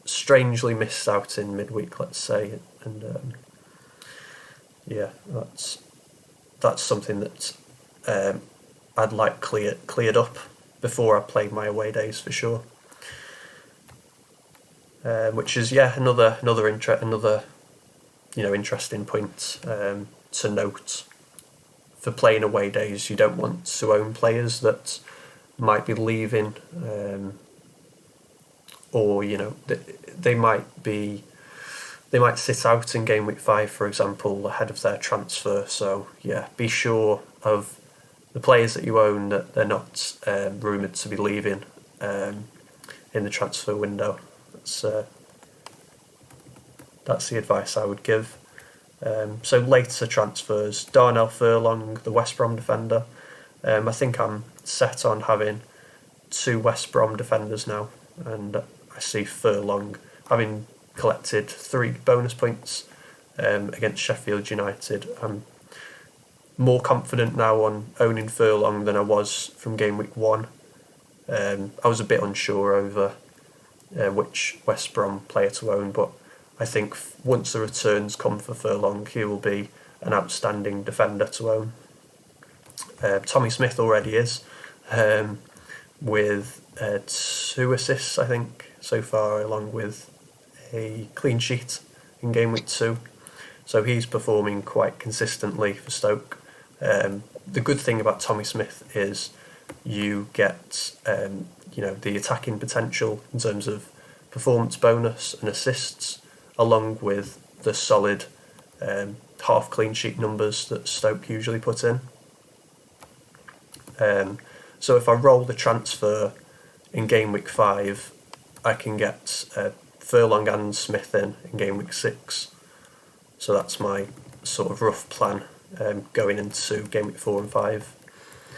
Speaker 2: strangely missed out in midweek, let's say, and that's something that I'd like cleared up before I play my away days for sure. Which is another interesting point to note. For playing away days, you don't want to own players that might be leaving, or they might sit out in game week 5, for example, ahead of their transfer. So be sure of the players that you own that they're not rumoured to be leaving in the transfer window. That's the advice I would give. So later transfers, Darnell Furlong, the West Brom defender. I think I'm set on having 2 West Brom defenders now, and I see Furlong having collected 3 bonus points against Sheffield United. I'm more confident now on owning Furlong than I was from game week 1. I was a bit unsure over which West Brom player to own, but I think once the returns come for Furlong, he will be an outstanding defender to own. Tommy Smith already is, with 2 assists, I think, so far, along with a clean sheet in game week 2. So he's performing quite consistently for Stoke. The good thing about Tommy Smith is you get the attacking potential in terms of performance bonus and assists, along with the solid half clean sheet numbers that Stoke usually put in. So if I roll the transfer in game week 5, I can get Furlong and Smith in game week 6. So that's my sort of rough plan going into game week 4 and 5.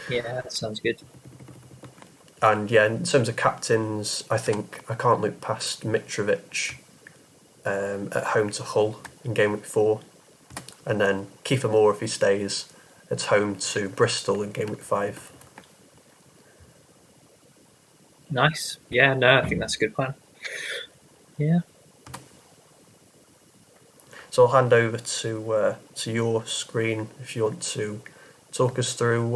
Speaker 1: Yeah, that sounds good.
Speaker 2: And yeah, in terms of captains, I think I can't look past Mitrovic at home to Hull in game week 4. And then Kiefer Moore, if he stays, at home to Bristol in game week 5.
Speaker 1: Nice. Yeah, no, I think that's a good plan. Yeah.
Speaker 2: So I'll hand over to your screen if you want to talk us through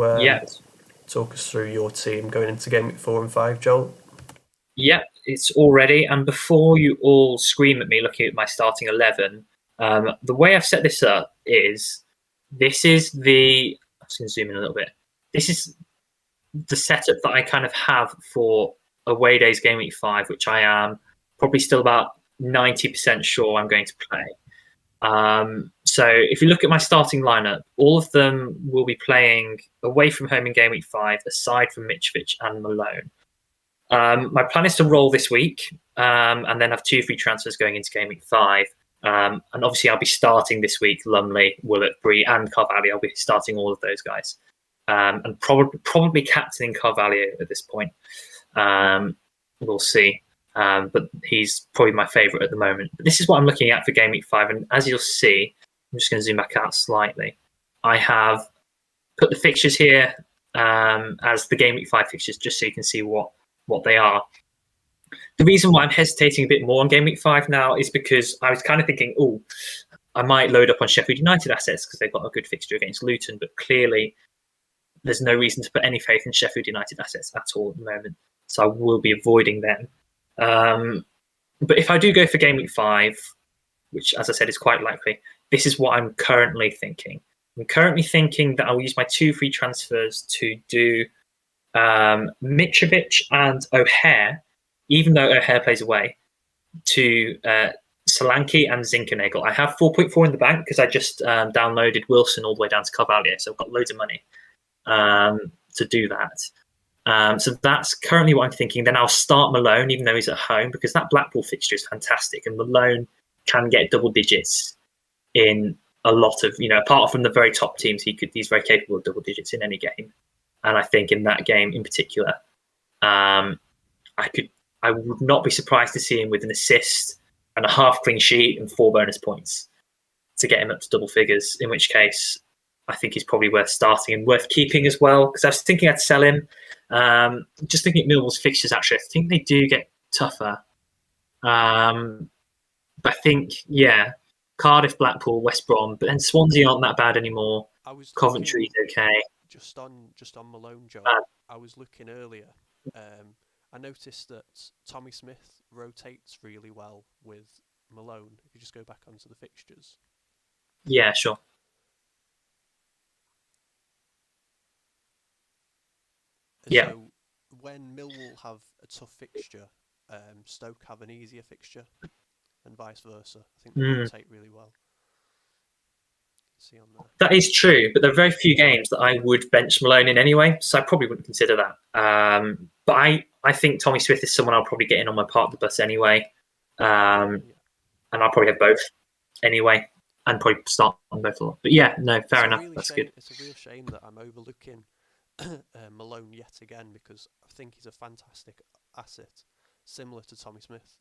Speaker 2: your team going into game week 4 and 5, Joel.
Speaker 1: Yeah, it's all ready. And before you all scream at me looking at my starting 11, the way I've set this up is this is the. I'm just going to zoom in a little bit. This is the setup that I kind of have for away days game week 5, which I am probably still about 90% sure I'm going to play. So if you look at my starting lineup, all of them will be playing away from home in game week 5, aside from Mitrovic and Malone. My plan is to roll this week and then have 2 free transfers going into game week 5. And obviously I'll be starting this week Lumley, Willett, Bree and Carvalho. I'll be starting all of those guys. And probably captaining Carvalho at this point. We'll see. But he's probably my favourite at the moment. But this is what I'm looking at for game week 5. And as you'll see, I'm just going to zoom back out slightly. I have put the fixtures here as the game week 5 fixtures, just so you can see what they are. The reason why I'm hesitating a bit more on game week 5 now is because I was kind of thinking, I might load up on Sheffield United assets because they've got a good fixture against Luton. But clearly, there's no reason to put any faith in Sheffield United assets at all at the moment. So I will be avoiding them. But if I do go for game week 5, which, as I said, is quite likely, this is what I'm currently thinking. I'm currently thinking that I'll use my 2 free transfers to do Mitrovic and O'Hare, even though O'Hare plays away, to Solanke and Zinkernagel. I have 4.4 in the bank because I just downloaded Wilson all the way down to Carvalho, so I've got loads of money to do that. So that's currently what I'm thinking. Then I'll start Malone, even though he's at home, because that Blackpool fixture is fantastic, and Malone can get double digits in a lot of, apart from the very top teams, he's very capable of double digits in any game. And I think in that game in particular, I would not be surprised to see him with an assist and a half clean sheet and 4 bonus points to get him up to double figures, in which case I think he's probably worth starting and worth keeping as well, because I was thinking I'd sell him. Just thinking at Millwall's fixtures, actually, I think they do get tougher. But I think, Cardiff, Blackpool, West Brom, but then Swansea aren't that bad anymore. Coventry's okay.
Speaker 3: Just on Malone, Joe, I was looking earlier. I noticed that Tommy Smith rotates really well with Malone. If you just go back onto the fixtures.
Speaker 1: Yeah, sure. Yeah.
Speaker 3: So when Millwall have a tough fixture, Stoke have an easier fixture, and vice versa. I think they rotate really well. See on there.
Speaker 1: That is true, but there are very few games that I would bench Malone in anyway, so I probably wouldn't consider that. But I think Tommy Smith is someone I'll probably get in on my part of the bus anyway, and I'll probably have both anyway, and probably start on both a lot. But yeah, no, fair enough. That's good.
Speaker 3: It's a real shame that I'm overlooking Malone yet again, because I think he's a fantastic asset, similar to Tommy Smith,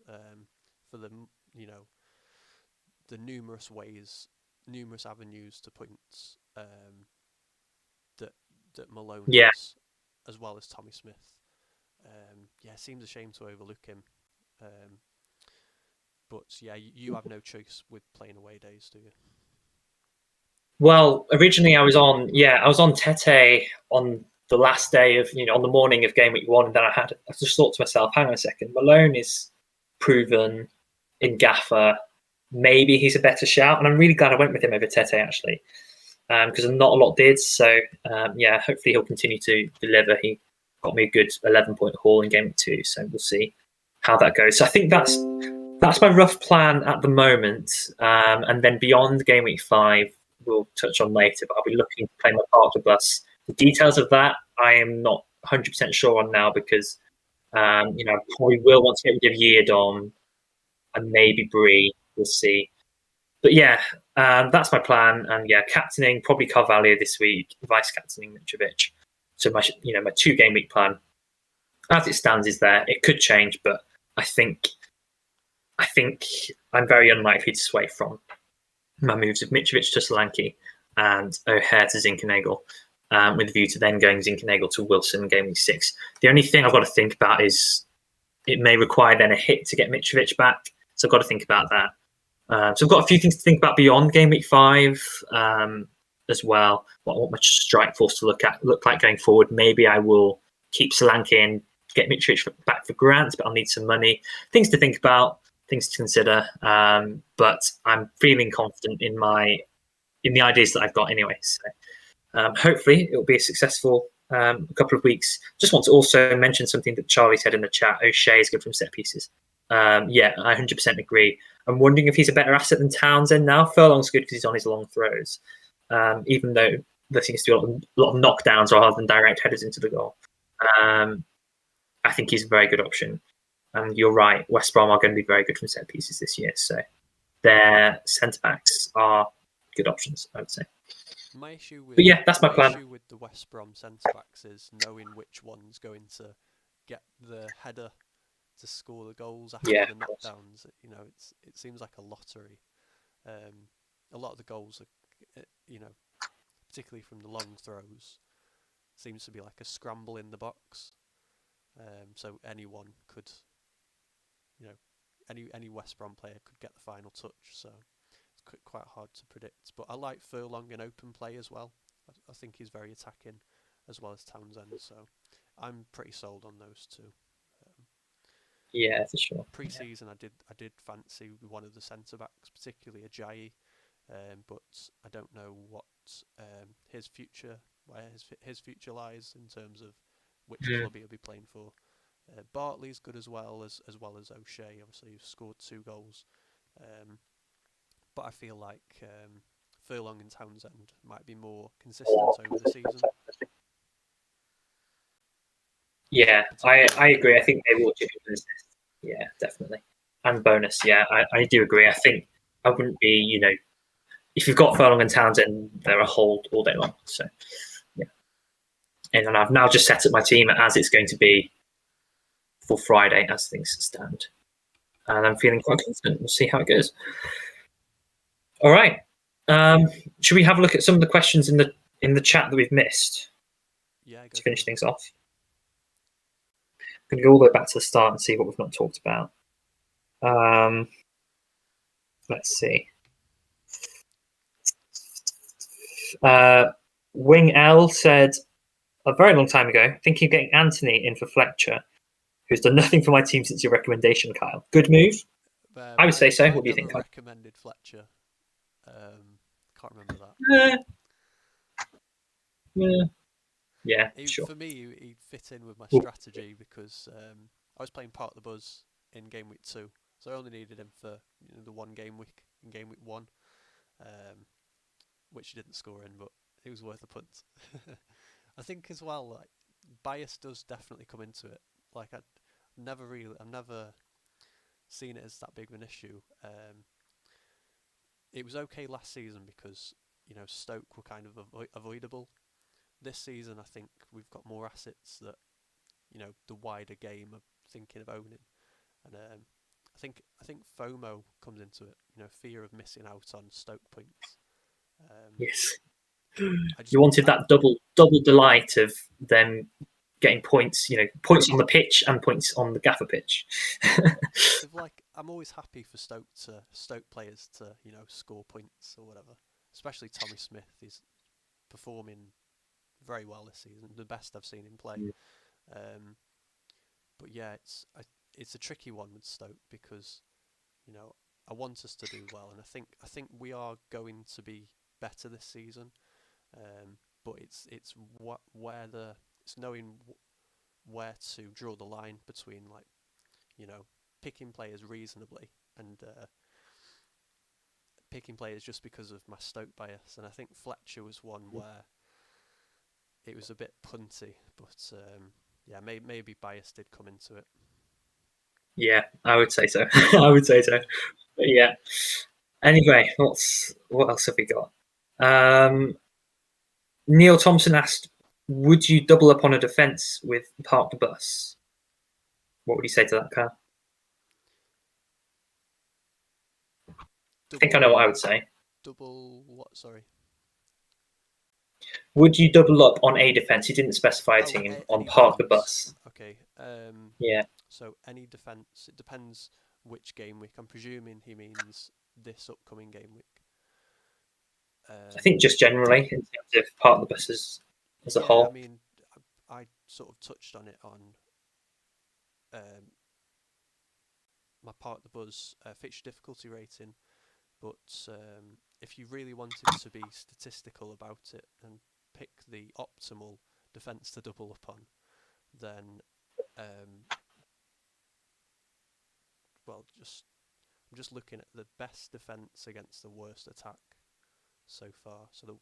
Speaker 3: for the numerous avenues to points that Malone has, as well as Tommy Smith. It seems a shame to overlook him. But you have no choice with playing away days, do you?
Speaker 1: Well, originally I was on Tete on the last day of, on the morning of game week 1, and then I just thought to myself, hang on a second, Malone is proven in Gaffr. Maybe he's a better shout, and I'm really glad I went with him over Tete actually, because not a lot did. So hopefully he'll continue to deliver. He got me a good 11-point haul in game week 2, so we'll see how that goes. So I think that's my rough plan at the moment, and then beyond game week 5 we'll touch on later. But I'll be looking to play my part of the bus The details of that I am not 100% sure on now because I probably will want to get rid of Yeardom and maybe Bree. We'll see. But yeah, that's my plan. And yeah, captaining probably Carvalho this week, vice captaining Mitrovic. So my 2 game week plan, as it stands, is there. It could change, but I think I'm very unlikely to sway from my moves of Mitrovic to Solanke and O'Hare to Zinchenko, with a view to then going Zinchenko to Wilson in game week 6. The only thing I've got to think about is it may require then a hit to get Mitrovic back. So I've got to think about that. So I've got a few things to think about beyond game week 5 as well. What I want my strike force to look like going forward. Maybe I will keep Solanke and get Mitrovic back for Grant, but I'll need some money. Things to think about, things to consider. But I'm feeling confident in the ideas that I've got anyway. So hopefully it will be a successful couple of weeks. Just want to also mention something that Charlie said in the chat. O'Shea is good from set pieces. Yeah, I 100% agree. I'm wondering if he's a better asset than Townsend now. Furlong's good because he's on his long throws, even though there seems to be a lot of knockdowns rather than direct headers into the goal. I think he's a very good option. And you're right, West Brom are going to be very good from set pieces this year. So their centre-backs are good options, I would say.
Speaker 3: My issue with,
Speaker 1: but yeah, that's my plan.
Speaker 3: Issue with the West Brom centre-backs is knowing which one's going to get the header to score the goals after the knockdowns. It seems like a lottery. A lot of the goals are, particularly from the long throws, seems to be like a scramble in the box. So anyone could, any West Brom player could get the final touch. So it's quite hard to predict. But I like Furlong in open play as well. I think he's very attacking, as well as Townsend. So I'm pretty sold on those two.
Speaker 1: Yeah, for sure.
Speaker 3: Pre-season, I did fancy one of the centre backs, particularly Ajayi, but I don't know what his future lies in terms of which club he'll be playing for. Bartley's good as well as O'Shea. Obviously, he's scored 2 goals, but I feel like Furlong and Townsend might be more consistent over the season.
Speaker 1: Yeah, I agree. I think they will chip in. Yeah, definitely. And bonus, yeah, I do agree. I think I wouldn't be, if you've got Furlong and Townsend, they're a hold all day long. So, yeah. And I've now just set up my team as it's going to be for Friday as things stand. And I'm feeling quite confident. We'll see how it goes. All right. Should we have a look at some of the questions in the chat that we've missed?
Speaker 3: Yeah,
Speaker 1: to finish things off. I'm going to go all the way back to the start and see what we've not talked about. Let's see. Wing L said a very long time ago, thinking of getting Anthony in for Fletcher, who's done nothing for my team since your recommendation, Kyle. Good move. I would say so. What do you think, Kyle?
Speaker 3: Recommended Fletcher. Can't remember that.
Speaker 1: Yeah, sure.
Speaker 3: For me, he'd fit in with my strategy because I was playing Part of the Buzz in game week 2, so I only needed him for the one game week in game week 1, which he didn't score in, but it was worth a punt. I think as well, like, bias does definitely come into it. Like I've never seen it as that big of an issue. It was okay last season because Stoke were kind of avoidable. This season, I think we've got more assets that the wider game are thinking of owning, and I think FOMO comes into it. Fear of missing out on Stoke points.
Speaker 1: Yes, you wanted that double delight of them getting points. Points on the pitch and points on the Gaffr pitch.
Speaker 3: I'm always happy for Stoke players to score points or whatever. Especially Tommy Smith, he's performing very well this season, the best I've seen him play. But yeah, it's a tricky one with Stoke because I want us to do well, and I think we are going to be better this season. But it's knowing where to draw the line between picking players reasonably and picking players just because of my Stoke bias. And I think Fletcher was one where it was a bit punty, but yeah, maybe bias did come into it.
Speaker 1: Yeah, I would say so. I would say so. But yeah. Anyway, what else have we got? Neil Thompson asked, "Would you double up on a defence with park the bus?" What would you say to that, Carl? I think I know what I would say.
Speaker 3: Double what? Sorry.
Speaker 1: Would you double up on a defence? He didn't specify a team on
Speaker 3: Any
Speaker 1: park the
Speaker 3: defence.
Speaker 1: bus.
Speaker 3: Okay.
Speaker 1: Yeah.
Speaker 3: So any defence. It depends which game week. I'm presuming he means this upcoming game week.
Speaker 1: I think just generally in terms of park the buses as a whole.
Speaker 3: I mean, I sort of touched on it on my Park the Buzz fixture difficulty rating, but if you really wanted to be statistical about it and pick the optimal defence to double up on, then well, I'm just looking at the best defence against the worst attack so far. So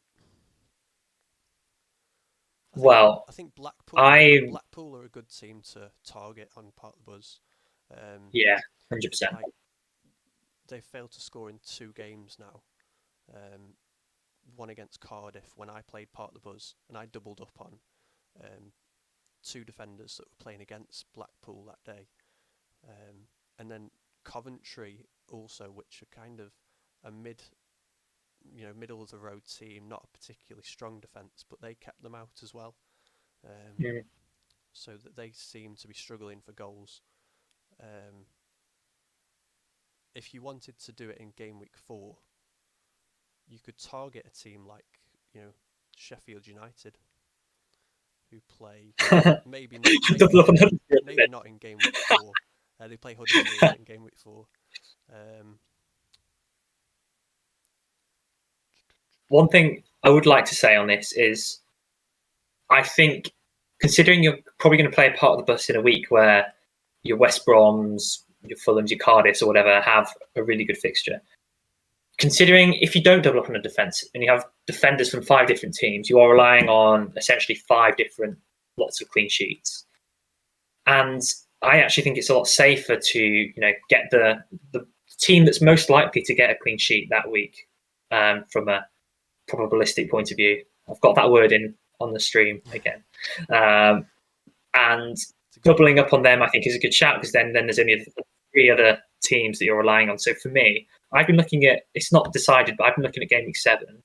Speaker 3: I think Blackpool are a good team to target on Park the Buzz.
Speaker 1: Yeah, 100%.
Speaker 3: They've failed to score in 2 games now. One against Cardiff when I played Park the Buzz, and I doubled up on 2 defenders that were playing against Blackpool that day. And then Coventry also, which are kind of a middle of the road team, not a particularly strong defence, but they kept them out as well. So that they seem to be struggling for goals. If you wanted to do it in game week 4, you could target a team like, Sheffield United, who play maybe not in game week 4. They play Huddersfield in game week 4.
Speaker 1: One thing I would like to say on this is, I think, considering you're probably going to play a part of the bus in a week where your West Broms, your Fulhams, your Cardiffs, or whatever have a really good fixture, considering if you don't double up on a defence and you have defenders from 5 different teams, you are relying on essentially 5 different lots of clean sheets. And I actually think it's a lot safer to get the team that's most likely to get a clean sheet that week, from a probabilistic point of view. I've got that word in on the stream again. And doubling up on them, I think, is a good shout, because then there's only 3 other teams that you're relying on. So for me, I've been looking at, it's not decided, but I've been looking at game week 7,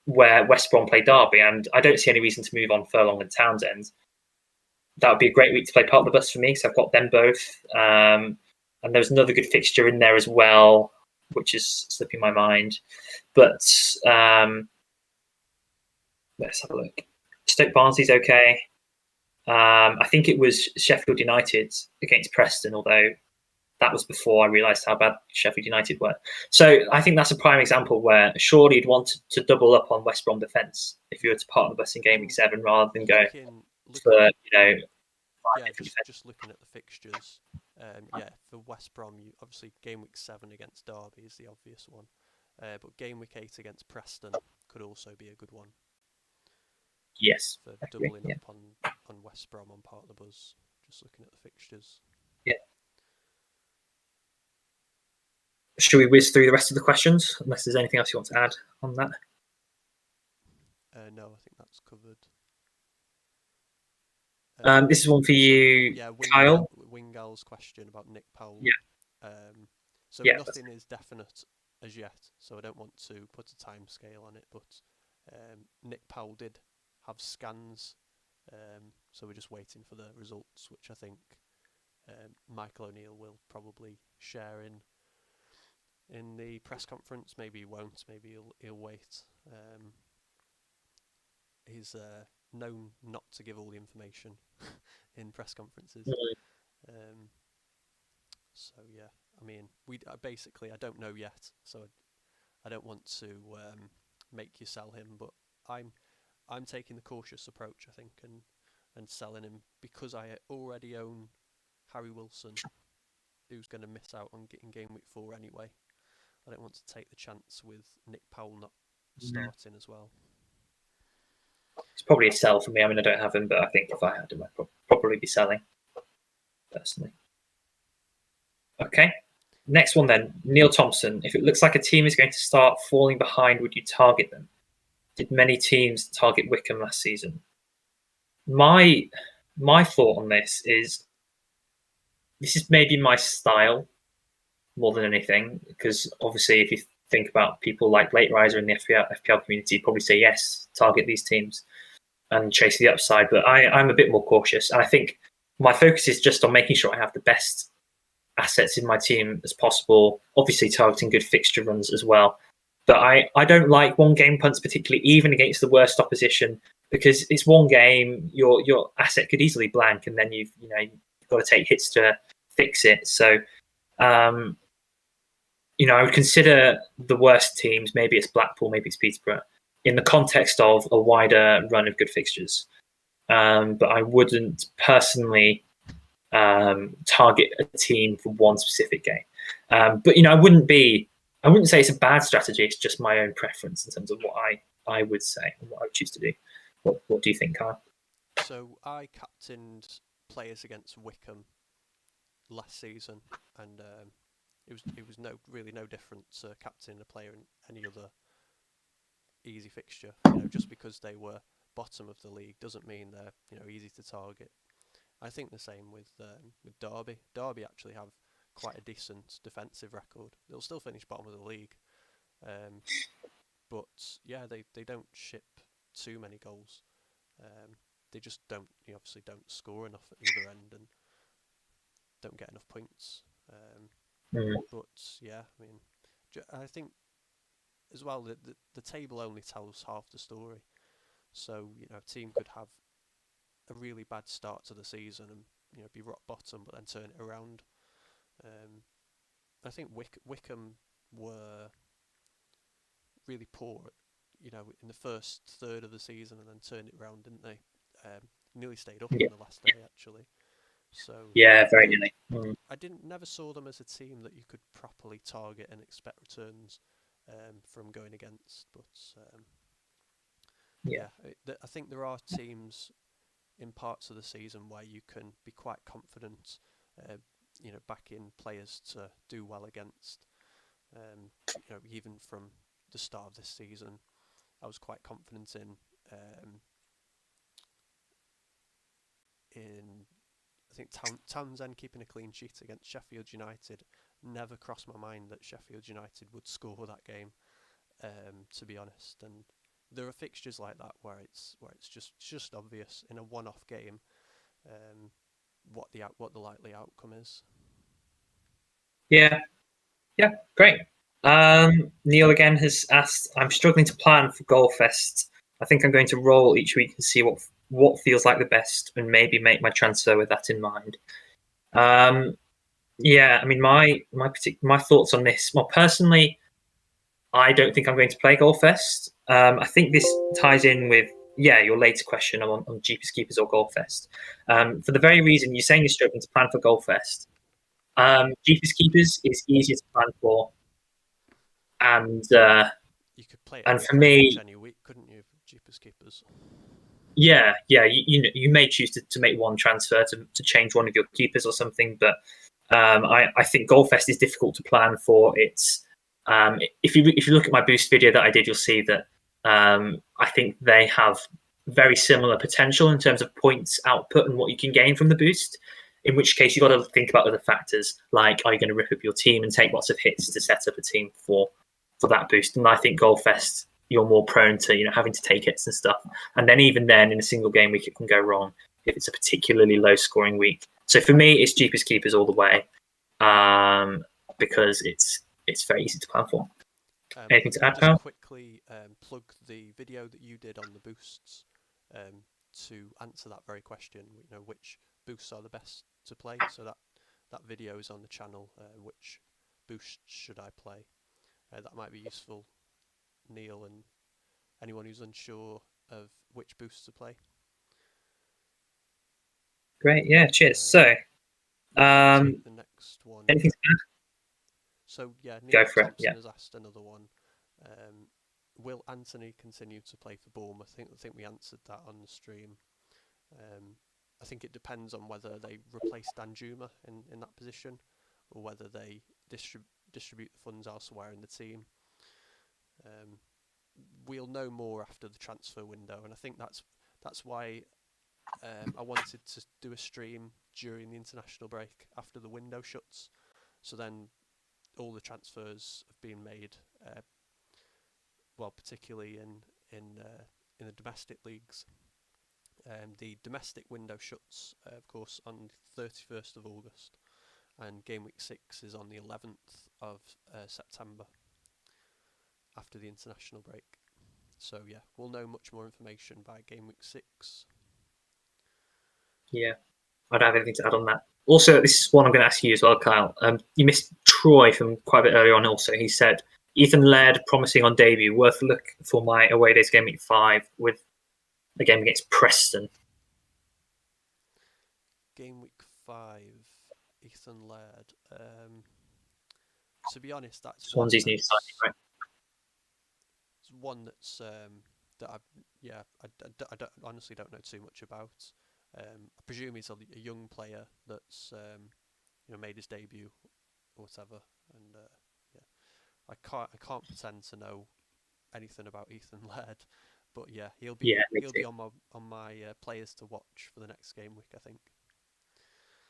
Speaker 1: where West Brom play Derby, and I don't see any reason to move on Furlong and Townsend. That would be a great week to play part of the bus for me, because I've got them both. And there's another good fixture in there as well, which is slipping my mind. But let's have a look. Stoke Barnsley's okay. I think it was Sheffield United against Preston, although that was before I realised how bad Sheffield United were. So I think that's a prime example where surely you'd want to double up on West Brom defence if you were to part of the bus in game week 7 rather than go for
Speaker 3: just looking at the fixtures. For West Brom, obviously game week 7 against Derby is the obvious one, but game week 8 against Preston could also be a good one.
Speaker 1: Yes,
Speaker 3: for doubling up on West Brom on part of the buzz. Just looking at the fixtures.
Speaker 1: Yeah. Should we whiz through the rest of the questions, unless there's anything else you want to add on that?
Speaker 3: No, I think that's covered.
Speaker 1: This is one for you, Kyle.
Speaker 3: Wingal's question about Nick Powell.
Speaker 1: Yeah.
Speaker 3: Nothing is definite as yet, so I don't want to put a time scale on it. But Nick Powell did have scans, so we're just waiting for the results, which I think Michael O'Neill will probably share in the press conference. Maybe he won't. Maybe he'll wait. He's known not to give all the information in press conferences. So yeah, I mean, I don't know yet, so I don't want to make you sell him, but I'm taking the cautious approach, I think, and selling him because I already own Harry Wilson, who's going to miss out on getting game week 4 anyway. I don't want to take the chance with Nick Powell not starting as well.
Speaker 1: it's probably a sell for me. I mean, I don't have him, but I think if I had him, I'd probably be selling personally. Okay. Next one then, Neil Thompson. If it looks like a team is going to start falling behind, would you target them? Did many teams target Wickham last season? My thought on this is maybe my style more than anything, because obviously if you think about people like Late Riser in the FPL community, probably say yes, target these teams and chase the upside. But I'm a bit more cautious, and I think my focus is just on making sure I have the best assets in my team as possible. Obviously, targeting good fixture runs as well. But I don't like one game punts, particularly even against the worst opposition, because it's one game. Your asset could easily blank, and then you've got to take hits to fix it. So I would consider the worst teams, maybe it's Blackpool, maybe it's Peterborough, in the context of a wider run of good fixtures. But I wouldn't personally target a team for one specific game. But I wouldn't say it's a bad strategy. It's just my own preference in terms of what I would say and what I would choose to do. What do you think, Kyle?
Speaker 3: So I captained players against Wickham last season, and it was no different to captaining a player in any other easy fixture. Just because they were bottom of the league doesn't mean they're easy to target. I think the same with Derby. Derby actually have quite a decent defensive record. They'll still finish bottom of the league, but yeah, they don't ship too many goals. They just obviously don't score enough at the other end and don't get enough points. But yeah, I mean, I think as well the table only tells half the story. So a team could have a really bad start to the season and be rock bottom, but then turn it around. I think Wickham were really poor, in the first third of the season, and then turned it around, didn't they? Nearly stayed up on the last day, actually. So
Speaker 1: yeah, very nearly.
Speaker 3: I never saw them as a team that you could properly target and expect returns from going against. But I think there are teams in parts of the season where you can be quite confident, backing players to do well against. Even from the start of this season, I was quite confident in I think Townsend keeping a clean sheet against Sheffield United. Never crossed my mind that Sheffield United would score that game, to be honest. And there are fixtures like that where it's just obvious in a one-off game what the likely outcome is.
Speaker 1: Yeah, great. Neil again has asked, I'm struggling to plan for Goalfest. I think I'm going to roll each week and see what feels like the best and maybe make my transfer with that in mind. I mean, my thoughts on this. Well, personally, I don't think I'm going to play Goalfest. I think this ties in with your later question on Jeepers Keepers or Goalfest. For the very reason you're saying you're struggling to plan for Goalfest. Jeepers Keepers is easier to plan for, and
Speaker 3: you could play it
Speaker 1: and for me,
Speaker 3: any week, couldn't you? Jeepers Keepers.
Speaker 1: Yeah. You may choose to make one transfer to change one of your keepers or something, but I think Goalfest is difficult to plan for. It's if you look at my boost video that I did, you'll see that I think they have very similar potential in terms of points output and what you can gain from the boost. In which case, you've got to think about other factors, like are you going to rip up your team and take lots of hits to set up a team for that boost? And I think Goalfest, you're more prone to having to take hits and stuff. And then even then, in a single game week, it can go wrong if it's a particularly low scoring week. So for me, it's Jeepers Keepers all the way, because it's very easy to plan for. Anything to add,
Speaker 3: just
Speaker 1: Kyle?
Speaker 3: quickly plug the video that you did on the boosts to answer that very question. Which boosts are the best to play? So that video is on the channel. Which boost should I play? That might be useful, Neil, and anyone who's unsure of which boosts to play.
Speaker 1: Great, yeah, cheers. So,
Speaker 3: the next one.
Speaker 1: Anything to add?
Speaker 3: So yeah, Neil
Speaker 1: Go for it.
Speaker 3: Thompson
Speaker 1: Yeah.
Speaker 3: has asked another one. will Anthony continue to play for Bournemouth? I think we answered that on the stream. I think it depends on whether they replace Danjuma in that position, or whether they distribute the funds elsewhere in the team. We'll know more after the transfer window, and I think that's why I wanted to do a stream during the international break after the window shuts, so then all the transfers have been made. Well, particularly in the domestic leagues. The domestic window shuts, of course, on the 31st of August, and game week 6 is on the 11th of September, after the international break. So yeah, we'll know much more information by game week 6.
Speaker 1: Yeah, I don't have anything to add on that. Also, this is one I'm going to ask you as well, Kyle. You missed Troy from quite a bit earlier on also. He said, Ethan Laird promising on debut, worth a look for my away days game week 5 with a game against Preston.
Speaker 3: Game week 5, Ethan Laird. To be honest, that's
Speaker 1: Swansea's new signing, right?
Speaker 3: It's one that's that I honestly don't know too much about. I presume he's a young player that's made his debut or whatever, and I can't pretend to know anything about Ethan Laird, but yeah, he'll be on my players to watch for the next game week, I think.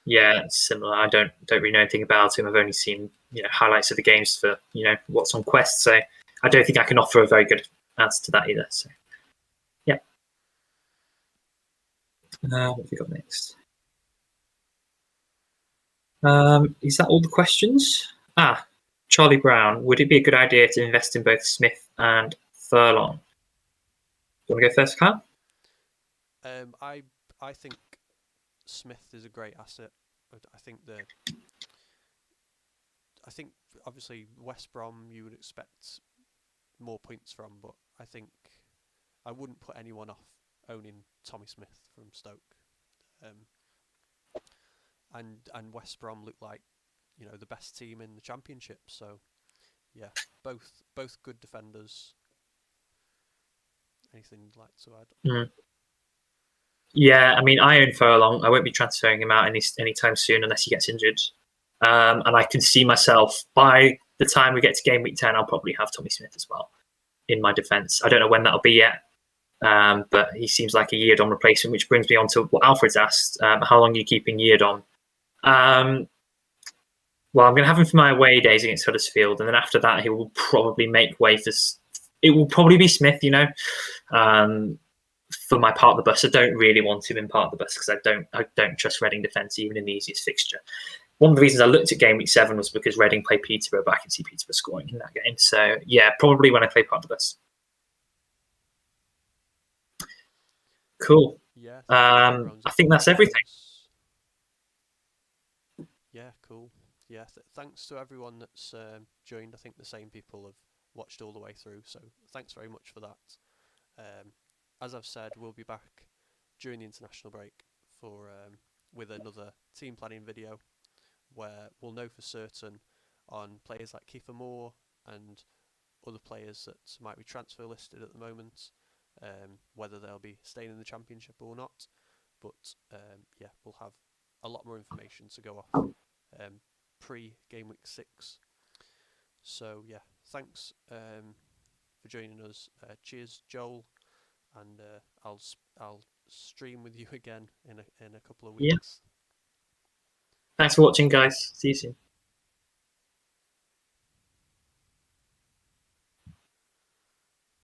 Speaker 1: Yeah, it's similar. I don't really know anything about him. I've only seen highlights of the games for what's on Quest, so I don't think I can offer a very good answer to that either. So yeah. What have we got next? Is that all the questions? Charlie Brown, would it be a good idea to invest in both Smith and Furlong? Do you want to go first, Kyle?
Speaker 3: I think Smith is a great asset. I think obviously West Brom you would expect more points from, but I think I wouldn't put anyone off owning Tommy Smith from Stoke. And West Brom look like the best team in the Championship. So yeah, both good defenders. Anything you'd like to add?
Speaker 1: Yeah, I mean, I own Furlong. I won't be transferring him out anytime soon unless he gets injured. And I can see myself, by the time we get to game week 10, I'll probably have Tommy Smith as well in my defence. I don't know when that'll be yet, but he seems like a Yeardon replacement, which brings me on to what Alfred's asked. How long are you keeping Yeardon? Well, I'm going to have him for my away days against Huddersfield, and then after that, he will probably make way for... It will probably be Smith, for my part of the bus. I don't really want him in part of the bus because I don't trust Reading defence even in the easiest fixture. One of the reasons I looked at game week 7 was because Reading played Peterborough, but I can see Peterborough scoring in that game. So yeah, probably when I play part of the bus. Cool.
Speaker 3: Yeah.
Speaker 1: I think that's everything.
Speaker 3: Yeah, cool. Yeah, thanks to everyone that's joined. I think the same people have watched all the way through, so thanks very much for that. As I've said, we'll be back during the international break for with another team planning video where we'll know for certain on players like Kiefer Moore and other players that might be transfer listed at the moment, whether they'll be staying in the Championship or not. But yeah, we'll have a lot more information to go off pre-game week 6. So yeah, thanks for joining us. Cheers, Joel, and I'll stream with you again in a couple of weeks.
Speaker 1: Yeah. Thanks for watching, guys. See you soon.